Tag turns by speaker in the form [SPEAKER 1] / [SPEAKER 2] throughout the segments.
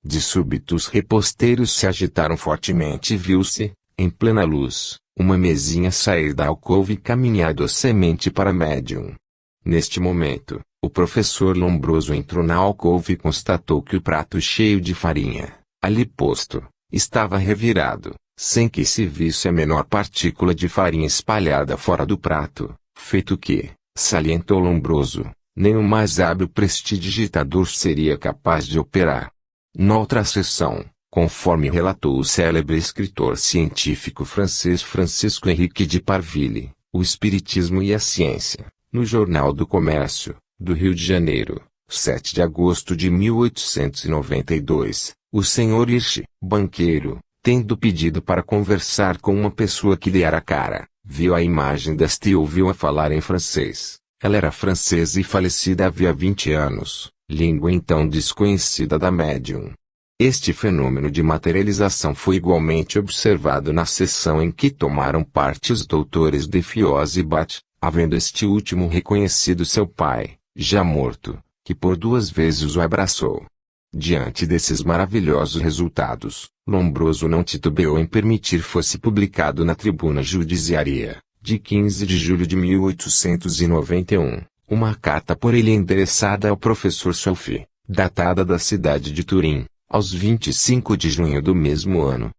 [SPEAKER 1] De súbito os reposteiros se agitaram fortemente e viu-se, em plena luz, uma mesinha sair da alcova e caminhar docemente para a médium. Neste momento, o professor Lombroso entrou na alcova e constatou que o prato cheio de farinha, ali posto, estava revirado, sem que se visse a menor partícula de farinha espalhada fora do prato, feito que, salientou Lombroso, nem o mais hábil prestidigitador seria capaz de operar. Noutra sessão, conforme relatou o célebre escritor científico francês Francisco Henrique de Parville, O Espiritismo e a Ciência, no Jornal do Comércio, do Rio de Janeiro, 7 de agosto de 1892, o Sr. Hirsch, banqueiro, tendo pedido para conversar com uma pessoa que lhe era cara, viu a imagem desta e ouviu-a falar em francês. Ela era francesa e falecida havia 20 anos, língua então desconhecida da médium. Este fenômeno de materialização foi igualmente observado na sessão em que tomaram parte os doutores Defios e Bat, havendo este último reconhecido seu pai, já morto, que por 2 vezes o abraçou. Diante desses maravilhosos resultados, Lombroso não titubeou em permitir fosse publicado na Tribuna Judiciaria, de 15 de julho de 1891, uma carta por ele endereçada ao professor Solfi, datada da cidade de Turim, aos 25 de junho do mesmo ano.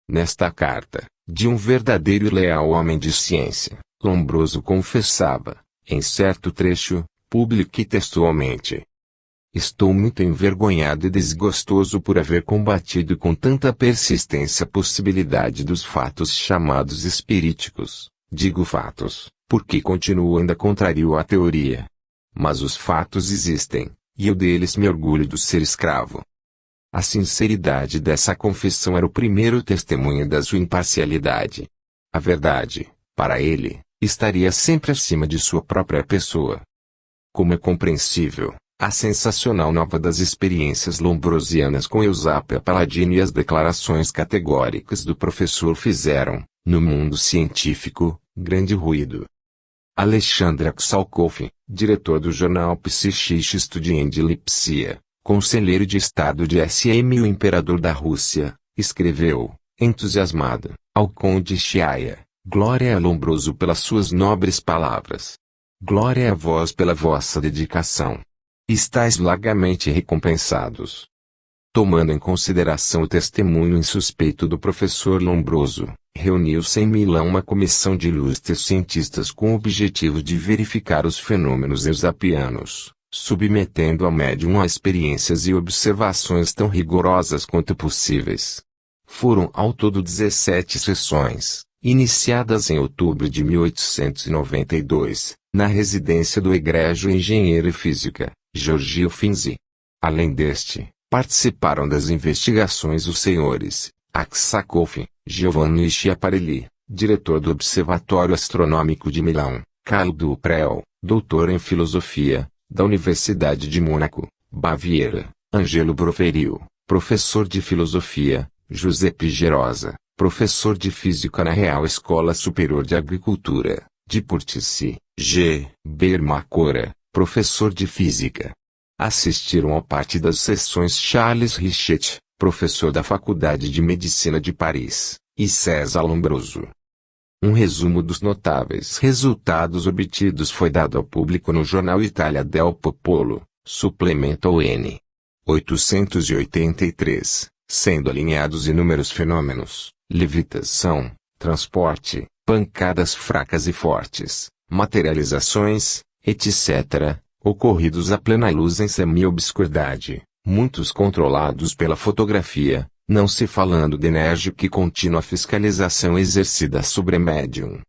[SPEAKER 1] Nesta carta, de um verdadeiro e leal homem de ciência, Lombroso confessava, em certo trecho, público e textualmente: estou muito envergonhado e desgostoso por haver combatido com tanta persistência a possibilidade dos fatos chamados espiríticos. Digo fatos, porque continuo ainda contrário à teoria. Mas os fatos existem, e eu deles me orgulho de ser escravo. A sinceridade dessa confissão era o primeiro testemunho da sua imparcialidade. A verdade, para ele, estaria sempre acima de sua própria pessoa. Como é compreensível, a sensacional nova das experiências lombrosianas com Eusápia Paladino e as declarações categóricas do professor fizeram, no mundo científico, grande ruído. Alexandre Aksalkov, diretor do jornal Psychische Studien de Lipsia, conselheiro de Estado de SM e o imperador da Rússia, escreveu, entusiasmado, ao conde Chiaia: glória a Lombroso pelas suas nobres palavras. Glória a vós pela vossa dedicação. Estais largamente recompensados. Tomando em consideração o testemunho insuspeito do professor Lombroso, reuniu-se em Milão uma comissão de ilustres cientistas com o objetivo de verificar os fenômenos eusapianos, submetendo a médium a experiências e observações tão rigorosas quanto possíveis. Foram ao todo 17 sessões, iniciadas em outubro de 1892, na residência do egrégio engenheiro física, Giorgio Finzi. Além deste, participaram das investigações os senhores Aksakov, Giovanni Schiaparelli, diretor do Observatório Astronômico de Milão, Carlo Duprel, doutor em filosofia, da Universidade de Mônaco, Baviera, Angelo Broverio, professor de filosofia, Giuseppe Gerosa, professor de física na Real Escola Superior de Agricultura, de Portici, G. Bermacora, professor de física. Assistiram ao parte das sessões Charles Richet, professor da Faculdade de Medicina de Paris, e César Lombroso. Um resumo dos notáveis resultados obtidos foi dado ao público no jornal Italia del Popolo, suplemento ao N. 883, sendo alinhados inúmeros fenômenos: levitação, transporte, pancadas fracas e fortes, materializações, etc., ocorridos à plena luz em semi-obscuridade, muitos controlados pela fotografia, não se falando de enérgica e contínua fiscalização exercida sobre a médium.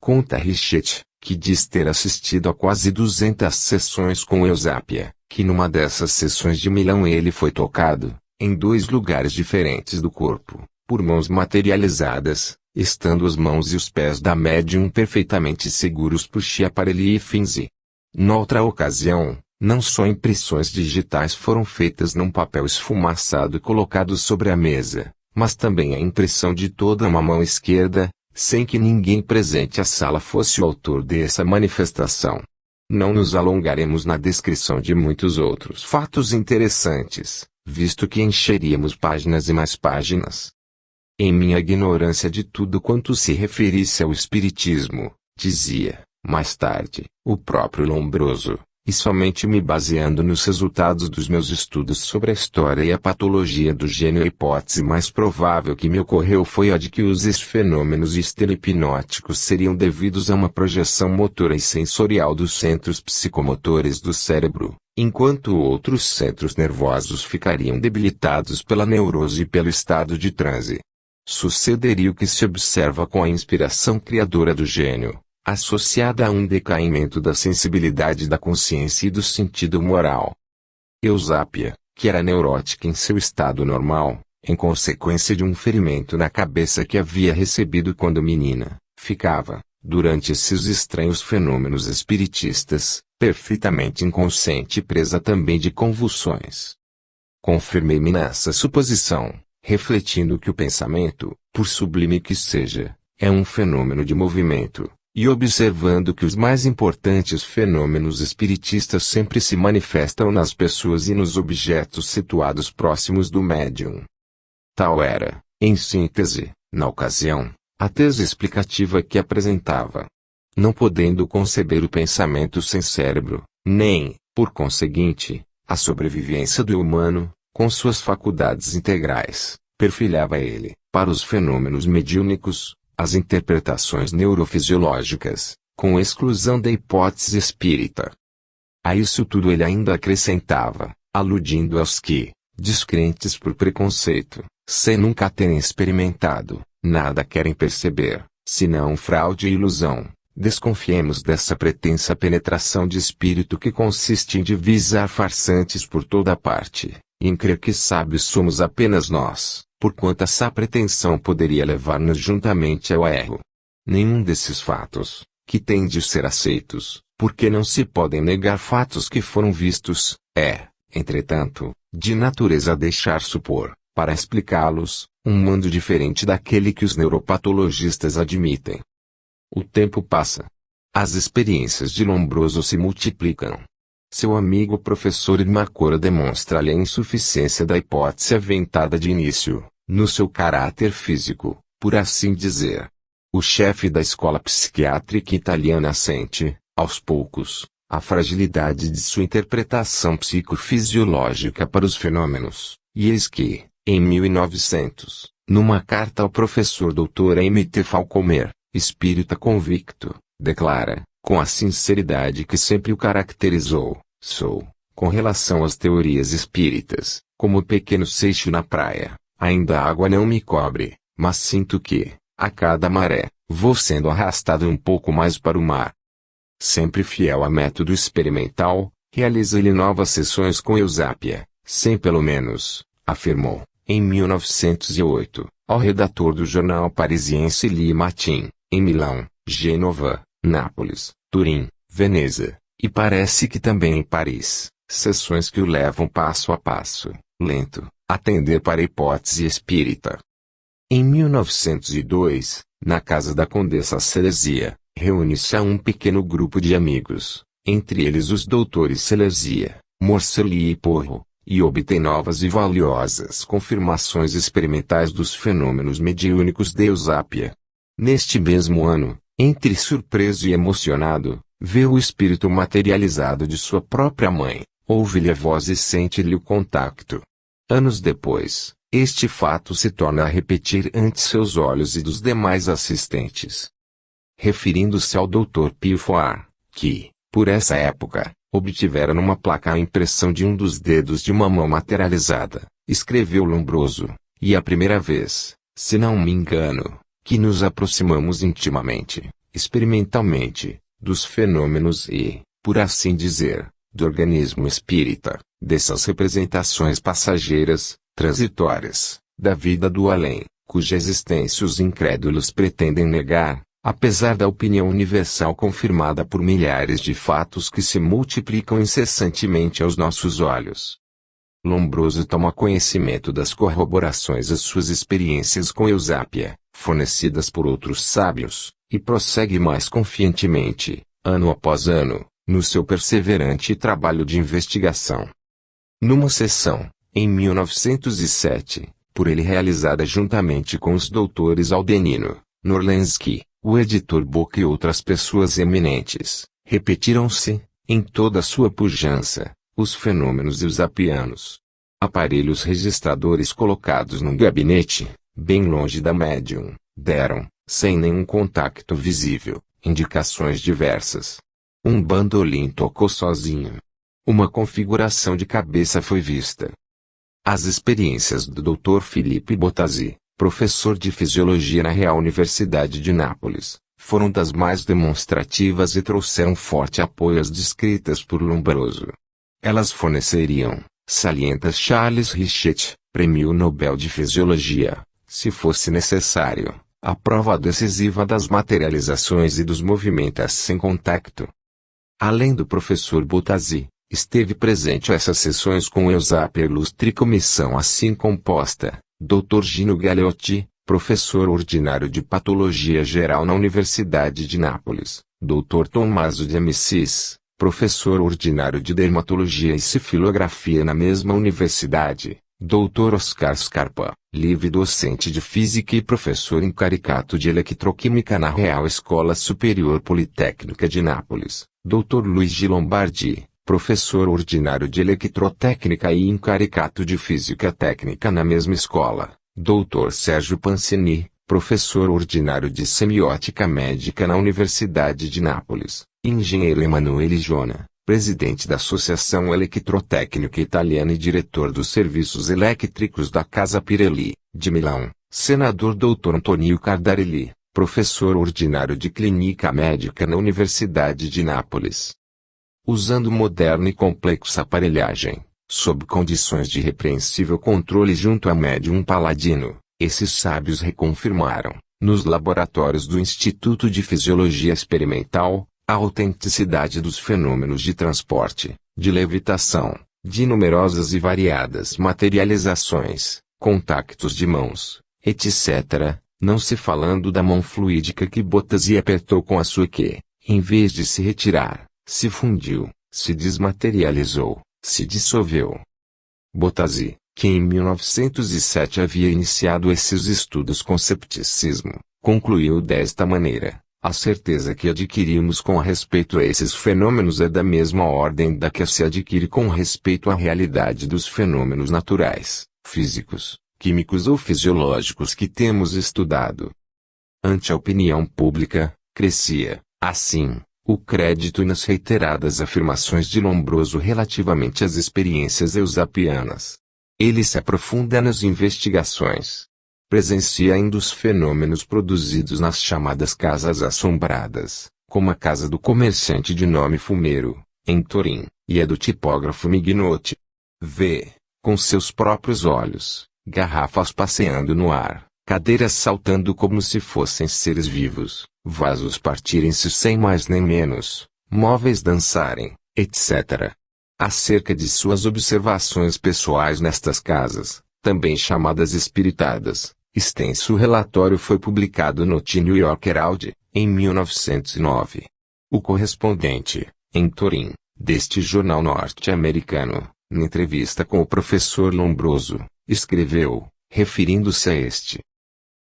[SPEAKER 1] Conta Richet, que diz ter assistido a quase 200 sessões com Eusápia, que numa dessas sessões de Milão ele foi tocado, em 2 lugares diferentes do corpo, por mãos materializadas, estando as mãos e os pés da médium perfeitamente seguros por Schiaparelli e Finzi. Noutra ocasião, não só impressões digitais foram feitas num papel esfumaçado e colocados sobre a mesa, mas também a impressão de toda uma mão esquerda, sem que ninguém presente à sala fosse o autor dessa manifestação. Não nos alongaremos na descrição de muitos outros fatos interessantes, visto que encheríamos páginas e mais páginas. Em minha ignorância de tudo quanto se referisse ao espiritismo, dizia, mais tarde, o próprio Lombroso, e somente me baseando nos resultados dos meus estudos sobre a história e a patologia do gênio, a hipótese mais provável que me ocorreu foi a de que os fenômenos histerohipnóticos seriam devidos a uma projeção motora e sensorial dos centros psicomotores do cérebro, enquanto outros centros nervosos ficariam debilitados pela neurose e pelo estado de transe. Sucederia o que se observa com a inspiração criadora do gênio, associada a um decaimento da sensibilidade da consciência e do sentido moral. Eusápia, que era neurótica em seu estado normal, em consequência de um ferimento na cabeça que havia recebido quando menina, ficava, durante esses estranhos fenômenos espiritistas, perfeitamente inconsciente e presa também de convulsões. Confirmei-me nessa suposição, refletindo que o pensamento, por sublime que seja, é um fenômeno de movimento, e observando que os mais importantes fenômenos espiritistas sempre se manifestam nas pessoas e nos objetos situados próximos do médium. Tal era, em síntese, na ocasião, a tese explicativa que apresentava. Não podendo conceber o pensamento sem cérebro, nem, por conseguinte, a sobrevivência do humano, com suas faculdades integrais, perfilhava ele, para os fenômenos mediúnicos, as interpretações neurofisiológicas, com exclusão da hipótese espírita. A isso tudo ele ainda acrescentava, aludindo aos que, descrentes por preconceito, sem nunca terem experimentado, nada querem perceber, senão fraude e ilusão. Desconfiemos dessa pretensa penetração de espírito que consiste em divisar farsantes por toda parte, e em crer que sábios somos apenas nós, porquanto essa pretensão poderia levar-nos juntamente ao erro. Nenhum desses fatos, que têm de ser aceitos, porque não se podem negar fatos que foram vistos, é, entretanto, de natureza a deixar supor, para explicá-los, um mundo diferente daquele que os neuropatologistas admitem. O tempo passa. As experiências de Lombroso se multiplicam. Seu amigo professor Irmacora demonstra-lhe a insuficiência da hipótese aventada de início, no seu caráter físico, por assim dizer. O chefe da escola psiquiátrica italiana sente, aos poucos, a fragilidade de sua interpretação psicofisiológica para os fenômenos, e eis que, em 1900, numa carta ao professor Dr. M. T. Falcomer, espírita convicto, declara, com a sinceridade que sempre o caracterizou, sou, com relação às teorias espíritas, como o pequeno seixo na praia, ainda a água não me cobre, mas sinto que, a cada maré, vou sendo arrastado um pouco mais para o mar. Sempre fiel a método experimental, realiza ele novas sessões com Eusápia, sem pelo menos, afirmou, em 1908, ao redator do jornal parisiense Le Matin, em Milão, Gênova, Nápoles, Turim, Veneza, e parece que também em Paris, sessões que o levam passo a passo, lento, a tender para a hipótese espírita. Em 1902, na casa da Condessa Selesia, reúne-se a um pequeno grupo de amigos, entre eles os doutores Selesia, Morcelli e Porro, e obtém novas e valiosas confirmações experimentais dos fenômenos mediúnicos de Eusápia. Neste mesmo ano, entre surpreso e emocionado, vê o espírito materializado de sua própria mãe, ouve-lhe a voz e sente-lhe o contacto. Anos depois, este fato se torna a repetir ante seus olhos e dos demais assistentes. Referindo-se ao Dr. Pio Foar, que, por essa época, obtivera numa placa a impressão de um dos dedos de uma mão materializada, escreveu Lombroso, e a primeira vez, se não me engano, que nos aproximamos intimamente, experimentalmente, dos fenômenos e, por assim dizer, do organismo espírita, dessas representações passageiras, transitórias, da vida do além, cuja existência os incrédulos pretendem negar, apesar da opinião universal confirmada por milhares de fatos que se multiplicam incessantemente aos nossos olhos. Lombroso toma conhecimento das corroborações às suas experiências com Eusápia, fornecidas por outros sábios, e prossegue mais confiantemente, ano após ano, no seu perseverante trabalho de investigação. Numa sessão, em 1907, por ele realizada juntamente com os doutores Aldenino, Norlensky, o editor Boca e outras pessoas eminentes, repetiram-se, em toda a sua pujança, os fenômenos eusapianos. Aparelhos registradores colocados num gabinete, bem longe da médium, deram, sem nenhum contacto visível, indicações diversas. Um bandolim tocou sozinho. Uma configuração de cabeça foi vista. As experiências do Dr. Felipe Bottazzi, professor de fisiologia na Real Universidade de Nápoles, foram das mais demonstrativas e trouxeram forte apoio às descritas por Lombroso. Elas forneceriam, salienta Charles Richet, Prêmio Nobel de Fisiologia, se fosse necessário, a prova decisiva das materializações e dos movimentos sem contacto. Além do professor Bottazzi, esteve presente essas sessões com Eusapia Ilustre e comissão assim composta, Dr. Gino Galeotti, professor ordinário de Patologia Geral na Universidade de Nápoles, Dr. Tommaso de Amicis, professor ordinário de Dermatologia e Cefilografia na mesma universidade, Dr. Oscar Scarpa, livre docente de Física e professor incaricato de Eletroquímica na Real Escola Superior Politécnica de Nápoles, Dr. Luigi Lombardi, professor ordinário de Eletrotécnica e incaricato de Física Técnica na mesma escola, Dr. Sérgio Pancini, professor ordinário de Semiótica Médica na Universidade de Nápoles, engenheiro Emanuele Jona, presidente da Associação Eletrotécnica Italiana e diretor dos serviços elétricos da Casa Pirelli, de Milão, senador Dr. Antonio Cardarelli, professor ordinário de Clínica Médica na Universidade de Nápoles. Usando moderna e complexa aparelhagem, sob condições de repreensível controle junto a médium Paladino, esses sábios reconfirmaram, nos laboratórios do Instituto de Fisiologia Experimental, a autenticidade dos fenômenos de transporte, de levitação, de numerosas e variadas materializações, contactos de mãos, etc., não se falando da mão fluídica que Bottazzi apertou com a sua que, em vez de se retirar, se fundiu, se desmaterializou, se dissolveu. Bottazzi, que em 1907 havia iniciado esses estudos com cepticismo, concluiu desta maneira: a certeza que adquirimos com respeito a esses fenômenos é da mesma ordem da que se adquire com respeito à realidade dos fenômenos naturais, físicos, químicos ou fisiológicos que temos estudado. Ante a opinião pública, crescia, assim, o crédito nas reiteradas afirmações de Lombroso relativamente às experiências eusapianas. Ele se aprofunda nas investigações. Presencia ainda os fenômenos produzidos nas chamadas casas assombradas, como a casa do comerciante de nome Fumeiro, em Turim, e a do tipógrafo Mignotti. Vê, com seus próprios olhos, garrafas passeando no ar, cadeiras saltando como se fossem seres vivos, vasos partirem-se sem mais nem menos, móveis dançarem, etc. Acerca de suas observações pessoais nestas casas, também chamadas espiritadas, extenso relatório foi publicado no The New York Herald, em 1909. O correspondente, em Turim, deste jornal norte-americano, na entrevista com o professor Lombroso, escreveu, referindo-se a este.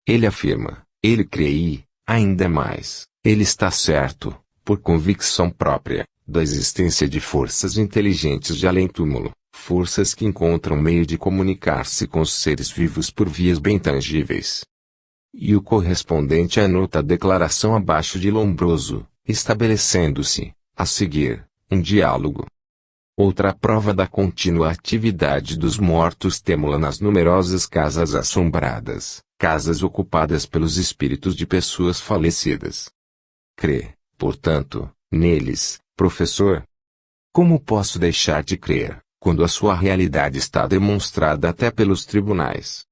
[SPEAKER 1] Ele afirma, ele crê e, ainda mais, ele está certo, por convicção própria, da existência de forças inteligentes de além-túmulo, forças que encontram meio de comunicar-se com os seres vivos por vias bem tangíveis. E o correspondente anota a declaração abaixo de Lombroso, estabelecendo-se, a seguir, um diálogo. Outra prova da contínua atividade dos mortos temo-la nas numerosas casas assombradas, casas ocupadas pelos espíritos de pessoas falecidas. Crê, portanto, neles, professor? Como posso deixar de crer, quando a sua realidade está demonstrada até pelos tribunais?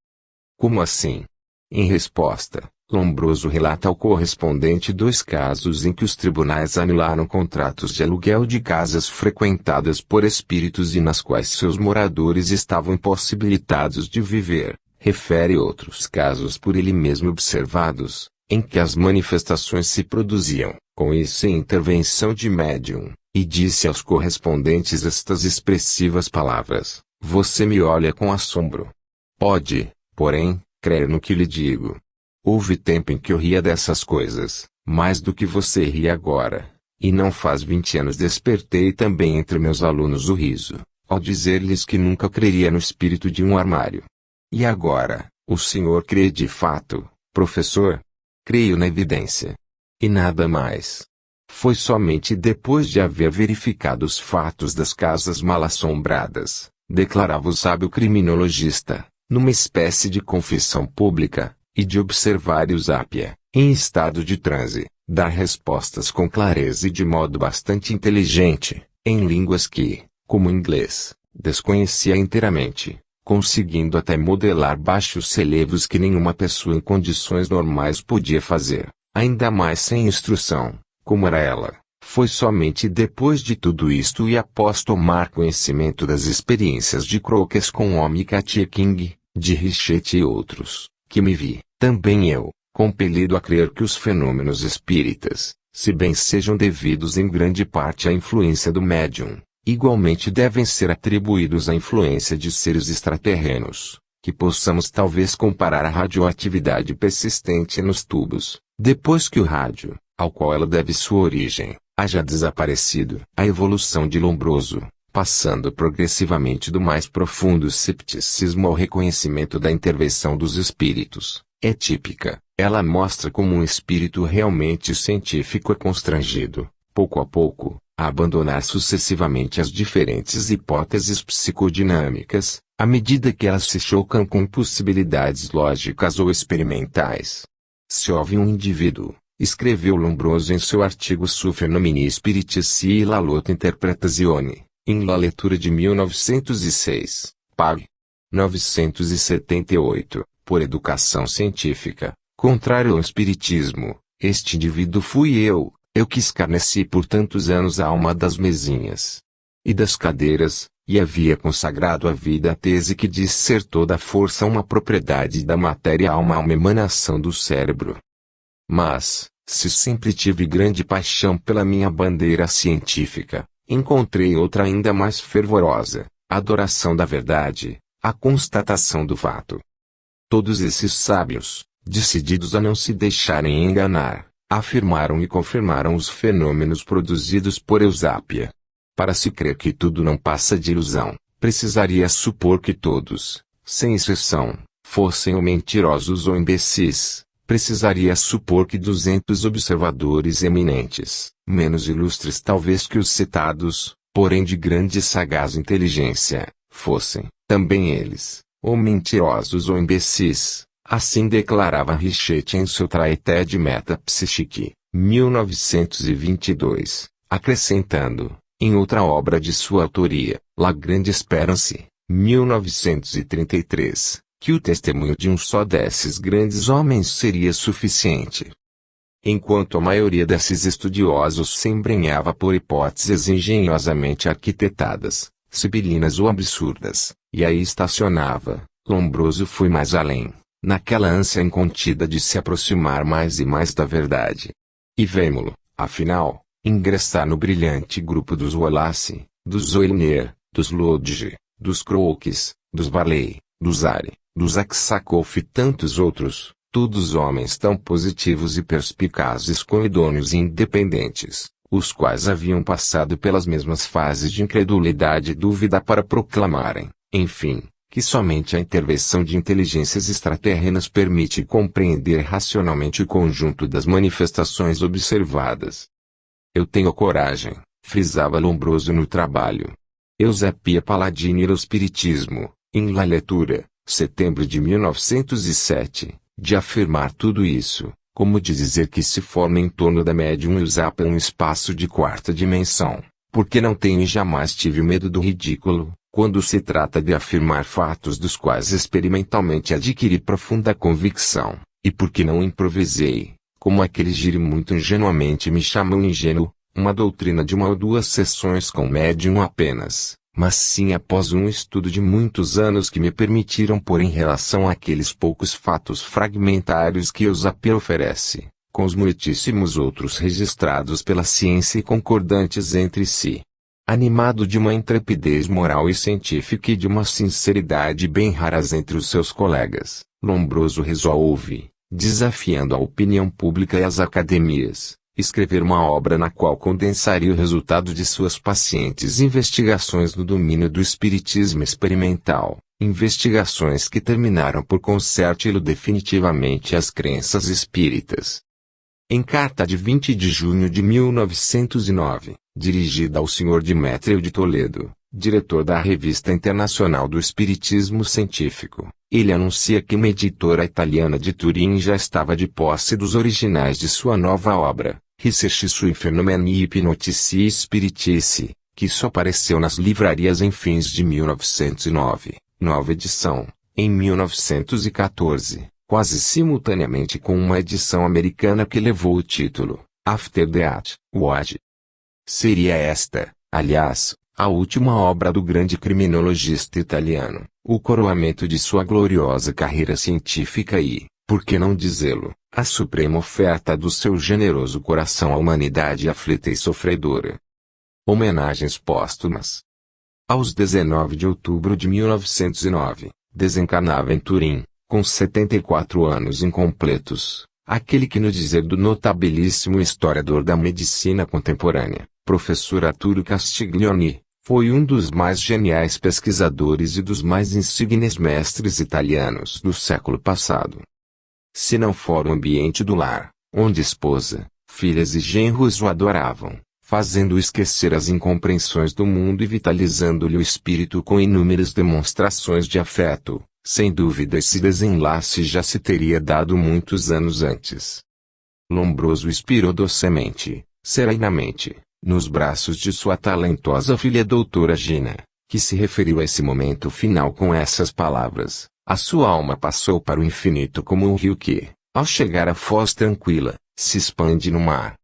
[SPEAKER 1] Como assim? Em resposta, Lombroso relata ao correspondente 2 casos em que os tribunais anularam contratos de aluguel de casas frequentadas por espíritos e nas quais seus moradores estavam impossibilitados de viver. Refere outros casos por ele mesmo observados, em que as manifestações se produziam, com isso sem intervenção de médium, e disse aos correspondentes estas expressivas palavras: Você me olha com assombro. Pode, porém, crer no que lhe digo. Houve tempo em que eu ria dessas coisas, mais do que você ri agora. E não faz 20 anos despertei também entre meus alunos o riso, ao dizer-lhes que nunca creria no espírito de um armário. E agora, o senhor crê de fato, professor? Creio na evidência. E nada mais. Foi somente depois de haver verificado os fatos das casas mal assombradas, declarava o sábio criminologista, numa espécie de confissão pública, e de observar o Zápia, em estado de transe, dar respostas com clareza e de modo bastante inteligente, em línguas que, como o inglês, desconhecia inteiramente, conseguindo até modelar baixos relevos que nenhuma pessoa em condições normais podia fazer, ainda mais sem instrução, como era ela. Foi somente depois de tudo isto e após tomar conhecimento das experiências de Crookes com Homem Katia King, de Richet e outros, que me vi, também eu, compelido a crer que os fenômenos espíritas, se bem sejam devidos em grande parte à influência do médium, igualmente devem ser atribuídos à influência de seres extraterrenos, que possamos talvez comparar a radioatividade persistente nos tubos, depois que o rádio, ao qual ela deve sua origem, haja desaparecido. A evolução de Lombroso, passando progressivamente do mais profundo cepticismo ao reconhecimento da intervenção dos espíritos, é típica. Ela mostra como um espírito realmente científico é constrangido, pouco a pouco, a abandonar sucessivamente as diferentes hipóteses psicodinâmicas, à medida que elas se chocam com possibilidades lógicas ou experimentais. Se houve um indivíduo, escreveu Lombroso em seu artigo Su Phenomeni Spiritici e la Lota Interpretazione, em La Lettura de 1906, pag. 978, por educação científica, contrário ao espiritismo, este indivíduo fui eu que escarneci por tantos anos a alma das mesinhas e das cadeiras, e havia consagrado a vida à tese que diz ser toda a força uma propriedade da matéria-alma, uma emanação do cérebro. Mas, se sempre tive grande paixão pela minha bandeira científica, encontrei outra ainda mais fervorosa, a adoração da verdade, a constatação do fato. Todos esses sábios, decididos a não se deixarem enganar, afirmaram e confirmaram os fenômenos produzidos por Eusápia. Para se crer que tudo não passa de ilusão, precisaria supor que todos, sem exceção, fossem ou mentirosos ou imbecis. Precisaria supor que 200 observadores eminentes, menos ilustres talvez que os citados, porém de grande e sagaz inteligência, fossem, também eles, ou mentirosos ou imbecis. Assim declarava Richet em seu Traité de Metapsichique, 1922, acrescentando, em outra obra de sua autoria, La Grande Espérance, 1933, que o testemunho de um só desses grandes homens seria suficiente. Enquanto a maioria desses estudiosos se embrenhava por hipóteses engenhosamente arquitetadas, sibilinas ou absurdas, e aí estacionava, Lombroso foi mais além, naquela ânsia incontida de se aproximar mais e mais da verdade. E vemo-lo, afinal, ingressar no brilhante grupo dos Wallace, dos Zollner, dos Lodge, dos Crookes, dos Varley, dos Are, dos Aksakoff e tantos outros, todos homens tão positivos e perspicazes como idôneos e independentes, os quais haviam passado pelas mesmas fases de incredulidade e dúvida para proclamarem, enfim, que somente a intervenção de inteligências extraterrenas permite compreender racionalmente o conjunto das manifestações observadas. Eu tenho coragem, frisava Lombroso no trabalho. Eusapia Palladini e o Espiritismo, em La Lettura, setembro de 1907, de afirmar tudo isso, como de dizer que se forma em torno da médium Eusápia um espaço de quarta dimensão, porque não tenho e jamais tive medo do ridículo, quando se trata de afirmar fatos dos quais experimentalmente adquiri profunda convicção, e porque não improvisei, como aqueles gire muito ingenuamente me chamam ingênuo, uma doutrina de uma ou duas sessões com médium apenas, mas sim após um estudo de muitos anos que me permitiram pôr em relação aqueles poucos fatos fragmentários que Eusápia oferece, com os muitíssimos outros registrados pela ciência e concordantes entre si. animado de uma intrepidez moral e científica e de uma sinceridade bem raras entre os seus colegas, Lombroso resolve, desafiando a opinião pública e as academias, escrever uma obra na qual condensaria o resultado de suas pacientes investigações no domínio do espiritismo experimental, investigações que terminaram por consertá-lo definitivamente às crenças espíritas. Em carta de 20 de junho de 1909, dirigida ao Sr. Demétrio de Toledo, diretor da Revista Internacional do Espiritismo Científico, ele anuncia que uma editora italiana de Turim já estava de posse dos originais de sua nova obra, Research sui fenomeni hypnotici spiritici, que só apareceu nas livrarias em fins de 1909, nova edição, em 1914. Quase simultaneamente com uma edição americana que levou o título, After That, What? Seria esta, aliás, a última obra do grande criminologista italiano, o coroamento de sua gloriosa carreira científica e, por que não dizê-lo, a suprema oferta do seu generoso coração à humanidade aflita e sofredora. Homenagens póstumas. Aos 19 de outubro de 1909, desencarnava em Turim, com 74 anos incompletos, aquele que no dizer do notabilíssimo historiador da medicina contemporânea, professor Arturo Castiglioni, foi um dos mais geniais pesquisadores e dos mais insignes mestres italianos do século passado. Se não for o ambiente do lar, onde esposa, filhas e genros o adoravam, fazendo-o esquecer as incompreensões do mundo e vitalizando-lhe o espírito com inúmeras demonstrações de afeto, sem dúvida esse desenlace já se teria dado muitos anos antes. Lombroso expirou docemente, serenamente, nos braços de sua talentosa filha doutora Gina, que se referiu a esse momento final com essas palavras: a sua alma passou para o infinito como um rio que, ao chegar à foz tranquila, se expande no mar.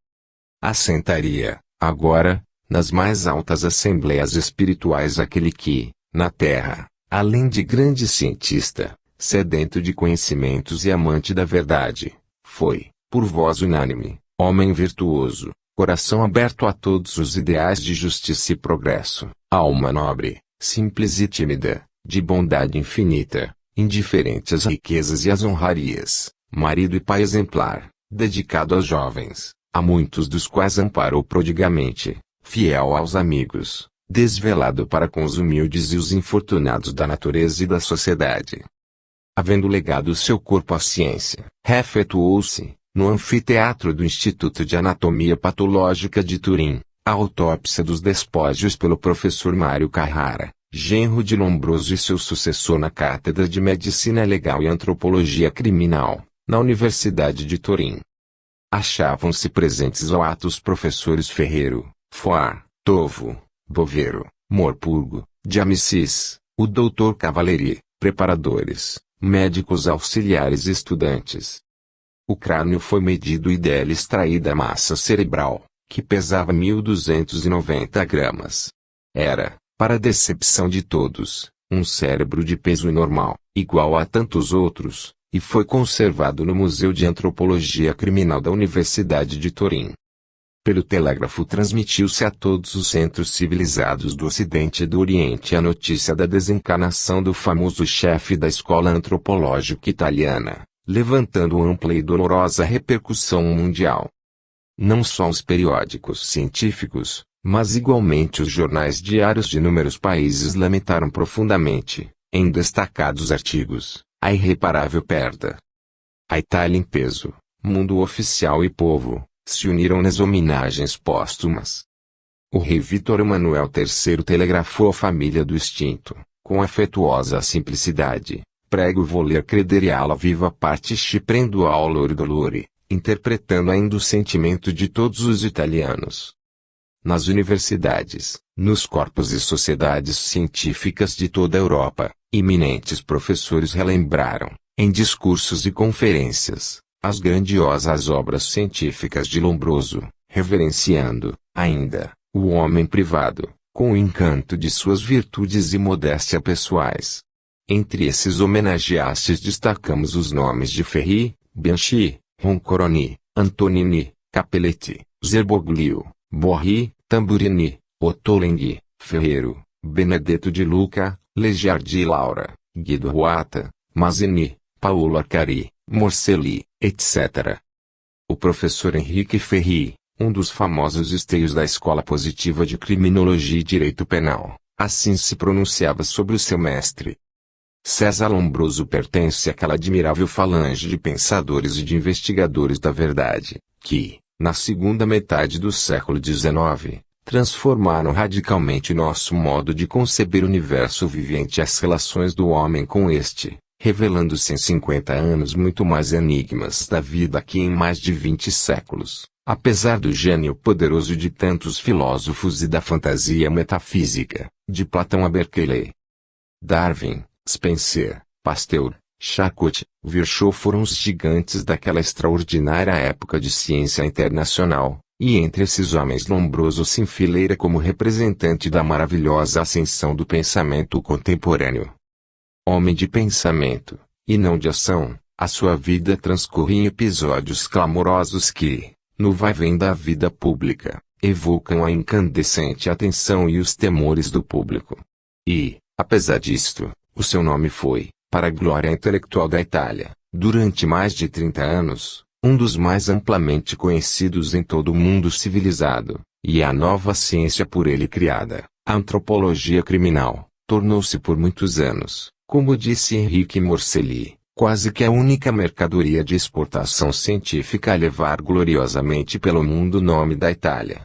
[SPEAKER 1] Assentaria, agora, nas mais altas assembleias espirituais aquele que, na terra, além de grande cientista, sedento de conhecimentos e amante da verdade, foi, por voz unânime, homem virtuoso, coração aberto a todos os ideais de justiça e progresso, alma nobre, simples e tímida, de bondade infinita, indiferente às riquezas e às honrarias, marido e pai exemplar, dedicado aos jovens, a muitos dos quais amparou prodigamente, fiel aos amigos, desvelado para com os humildes e os infortunados da natureza e da sociedade. Havendo legado seu corpo à ciência, efetuou-se, no anfiteatro do Instituto de Anatomia Patológica de Turim, a autópsia dos despojos pelo professor Mário Carrara, genro de Lombroso e seu sucessor na Cátedra de Medicina Legal e Antropologia Criminal, na Universidade de Turim. Achavam-se presentes ao ato os professores Ferreiro, Foar, Tovo, Bovero, Morpurgo, de Amicis, o Dr. Cavaleri, preparadores, médicos auxiliares e estudantes. O crânio foi medido e dele extraída a massa cerebral, que pesava 1.290 gramas. Era, para decepção de todos, um cérebro de peso normal, igual a tantos outros, e foi conservado no Museu de Antropologia Criminal da Universidade de Turim. Pelo telégrafo transmitiu-se a todos os centros civilizados do Ocidente e do Oriente a notícia da desencarnação do famoso chefe da escola antropológica italiana, levantando ampla e dolorosa repercussão mundial. Não só os periódicos científicos, mas igualmente os jornais diários de inúmeros países lamentaram profundamente, em destacados artigos, a irreparável perda. A Itália em peso, mundo oficial e povo, se uniram nas homenagens póstumas. O rei Vítor Emanuel III telegrafou à família do extinto, com afetuosa simplicidade: prego voler crederiala viva parte prendo ao loro dolore, interpretando ainda o sentimento de todos os italianos. Nas universidades, nos corpos e sociedades científicas de toda a Europa, eminentes professores relembraram, em discursos e conferências, as grandiosas obras científicas de Lombroso, reverenciando, ainda, o homem privado, com o encanto de suas virtudes e modéstia pessoais. Entre esses homenageastes destacamos os nomes de Ferri, Bianchi, Roncoroni, Antonini, Capelletti, Zerboglio, Borri, Tamburini, Ottolenghi, Ferreiro, Benedetto de Luca, Legiardi Laura, Guido Ruata, Mazzini, Paulo Arcari, Morcelli, etc. O professor Henrique Ferri, um dos famosos esteios da Escola Positiva de Criminologia e Direito Penal, assim se pronunciava sobre o seu mestre. César Lombroso pertence àquela admirável falange de pensadores e de investigadores da verdade, que, na segunda metade do século XIX, transformaram radicalmente nosso modo de conceber o universo vivente e as relações do homem com este, revelando-se em 50 anos muito mais enigmas da vida que em mais de 20 séculos, apesar do gênio poderoso de tantos filósofos e da fantasia metafísica, de Platão a Berkeley. Darwin, Spencer, Pasteur, Charcot, Virchow foram os gigantes daquela extraordinária época de ciência internacional, e entre esses homens Lombroso se enfileira como representante da maravilhosa ascensão do pensamento contemporâneo. Homem de pensamento, e não de ação, a sua vida transcorre em episódios clamorosos que, no vai-vem da vida pública, evocam a incandescente atenção e os temores do público. E, apesar disto, o seu nome foi, para a glória intelectual da Itália, durante mais de 30 anos, um dos mais amplamente conhecidos em todo o mundo civilizado, e a nova ciência por ele criada, a antropologia criminal, tornou-se por muitos anos, como disse Henrique Morcelli, quase que a única mercadoria de exportação científica a levar gloriosamente pelo mundo o nome da Itália.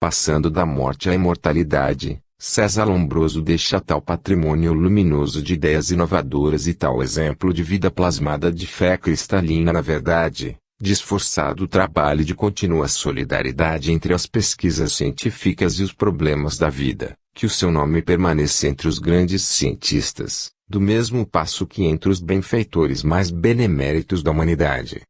[SPEAKER 1] Passando da morte à imortalidade, César Lombroso deixa tal patrimônio luminoso de ideias inovadoras e tal exemplo de vida plasmada de fé cristalina na verdade, de esforçado trabalho e de contínua solidariedade entre as pesquisas científicas e os problemas da vida, que o seu nome permanece entre os grandes cientistas, do mesmo passo que entre os benfeitores mais beneméritos da humanidade.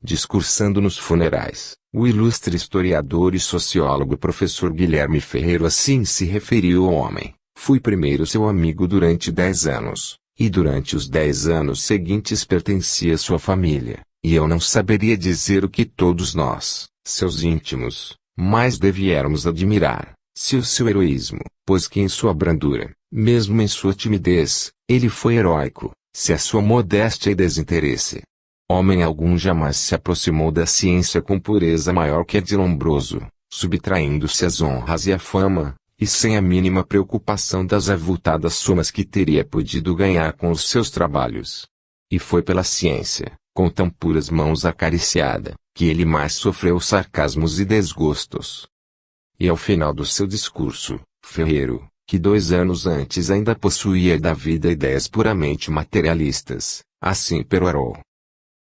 [SPEAKER 1] Discursando nos funerais, o ilustre historiador e sociólogo professor Guilherme Ferreiro assim se referiu ao homem: fui primeiro seu amigo durante 10 anos, e durante os 10 anos seguintes pertencia à sua família, e eu não saberia dizer o que todos nós, seus íntimos, mais deviéramos admirar, se o seu heroísmo, pois que em sua brandura, mesmo em sua timidez, ele foi heróico, se a sua modéstia e desinteresse. Homem algum jamais se aproximou da ciência com pureza maior que a de Lombroso, subtraindo-se às honras e à fama, e sem a mínima preocupação das avultadas somas que teria podido ganhar com os seus trabalhos. E foi pela ciência, com tão puras mãos acariciada, que ele mais sofreu sarcasmos e desgostos. E ao final do seu discurso, Ferreiro, que 2 anos antes ainda possuía da vida ideias puramente materialistas, assim perorou: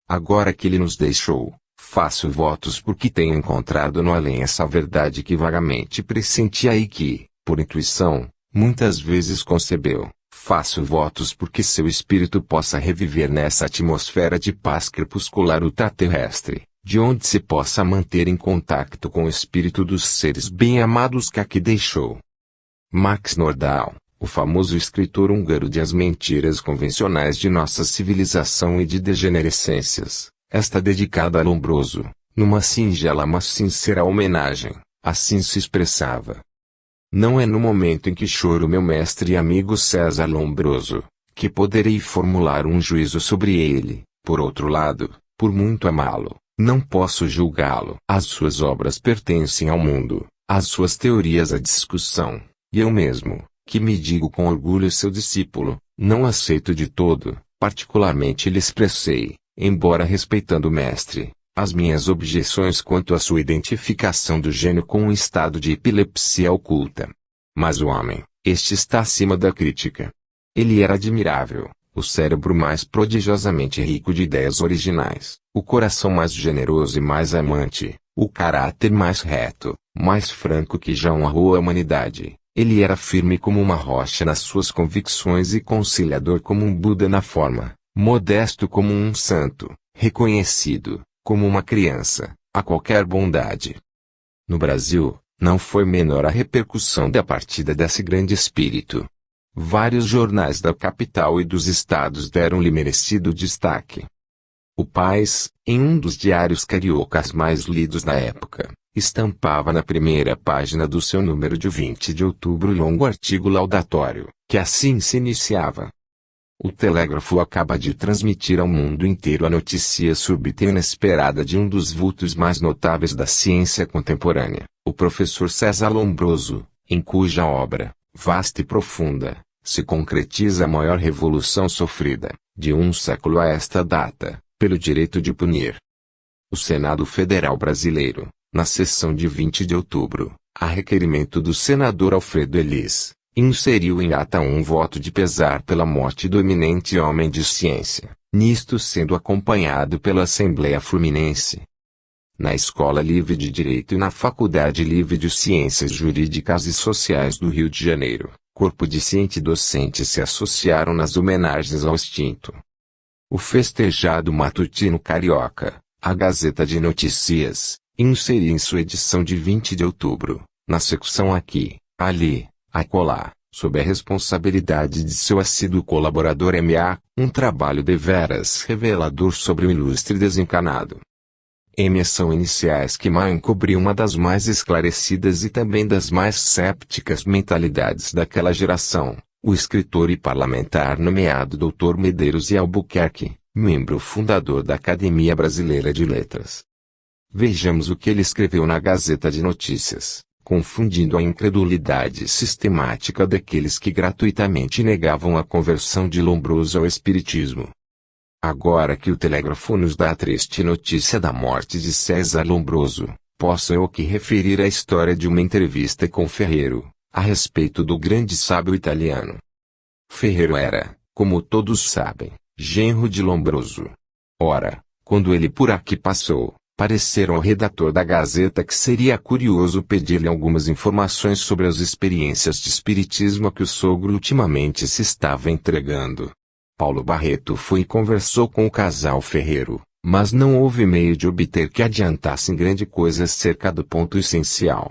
[SPEAKER 1] agora que ele nos deixou, faço votos porque tenho encontrado no além essa verdade que vagamente pressentia e que, por intuição, muitas vezes concebeu. Faço votos porque seu espírito possa reviver nessa atmosfera de paz crepuscular ultraterrestre, de onde se possa manter em contacto com o espírito dos seres bem-amados que aqui deixou. Max Nordau, o famoso escritor húngaro de As Mentiras Convencionais de Nossa Civilização e de Degenerescências, está dedicada a Lombroso, numa singela mas sincera homenagem, assim se expressava: não é no momento em que choro meu mestre e amigo César Lombroso, que poderei formular um juízo sobre ele. Por outro lado, por muito amá-lo, não posso julgá-lo. As suas obras pertencem ao mundo, as suas teorias à discussão, e eu mesmo, que me digo com orgulho seu discípulo, não aceito de todo. Particularmente lhe expressei, embora respeitando o mestre, as minhas objeções quanto à sua identificação do gênio com um estado de epilepsia oculta. Mas o homem, este está acima da crítica. Ele era admirável, o cérebro mais prodigiosamente rico de ideias originais, o coração mais generoso e mais amante, o caráter mais reto, mais franco que já honrou a humanidade. Ele era firme como uma rocha nas suas convicções e conciliador como um Buda na forma, modesto como um santo, reconhecido, como uma criança, a qualquer bondade. No Brasil, não foi menor a repercussão da partida desse grande espírito. Vários jornais da capital e dos estados deram-lhe merecido destaque. O País, em um dos diários cariocas mais lidos na época, estampava na primeira página do seu número de 20 de outubro o longo artigo laudatório, que assim se iniciava. O telégrafo acaba de transmitir ao mundo inteiro a notícia súbita e inesperada de um dos vultos mais notáveis da ciência contemporânea, o professor César Lombroso, em cuja obra, vasta e profunda, se concretiza a maior revolução sofrida, de um século a esta data, pelo direito de punir. O Senado Federal Brasileiro, na sessão de 20 de outubro, a requerimento do senador Alfredo Elis, inseriu em ata um voto de pesar pela morte do eminente homem de ciência, nisto sendo acompanhado pela Assembleia Fluminense. Na Escola Livre de Direito e na Faculdade Livre de Ciências Jurídicas e Sociais do Rio de Janeiro, corpo discente e docente se associaram nas homenagens ao extinto. O festejado matutino carioca, a Gazeta de Notícias, inseriu em sua edição de 20 de outubro, na secção aqui, ali, acolá, sob a responsabilidade de seu assíduo colaborador M.A., um trabalho deveras revelador sobre o ilustre desencanado. M.A. são iniciais que mal encobriam uma das mais esclarecidas e também das mais sépticas mentalidades daquela geração, o escritor e parlamentar nomeado Dr. Medeiros de Albuquerque, membro fundador da Academia Brasileira de Letras. Vejamos o que ele escreveu na Gazeta de Notícias, confundindo a incredulidade sistemática daqueles que gratuitamente negavam a conversão de Lombroso ao espiritismo. Agora que o telégrafo nos dá a triste notícia da morte de César Lombroso, posso eu aqui referir a história de uma entrevista com Ferrero, a respeito do grande sábio italiano. Ferrero era, como todos sabem, genro de Lombroso. Ora, quando ele por aqui passou, pareceram ao redator da Gazeta que seria curioso pedir-lhe algumas informações sobre as experiências de espiritismo a que o sogro ultimamente se estava entregando. Paulo Barreto foi e conversou com o casal Ferrero, mas não houve meio de obter que adiantassem grande coisa acerca do ponto essencial.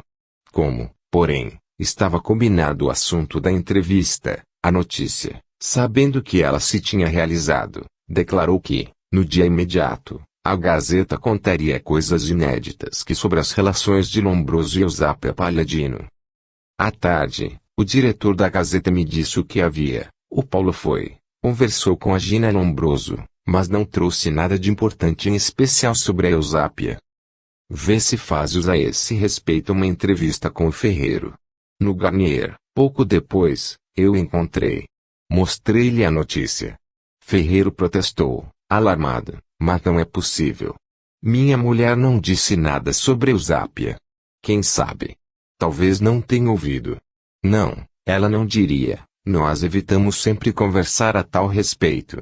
[SPEAKER 1] Como, porém, estava combinado o assunto da entrevista, a notícia, sabendo que ela se tinha realizado, declarou que, no dia imediato, a Gazeta contaria coisas inéditas que sobre as relações de Lombroso e Eusapia Palladino. À tarde, o diretor da Gazeta me disse o que havia. O Paulo foi, conversou com a Gina Lombroso, mas não trouxe nada de importante em especial sobre a Eusapia. Vê se fazes a esse respeito uma entrevista com o Ferrero. No Garnier, pouco depois, eu encontrei. Mostrei-lhe a notícia. Ferrero protestou, alarmado. Mas não é possível. Minha mulher não disse nada sobre Eusapia. Quem sabe? Talvez não tenha ouvido. Não, ela não diria. Nós evitamos sempre conversar a tal respeito.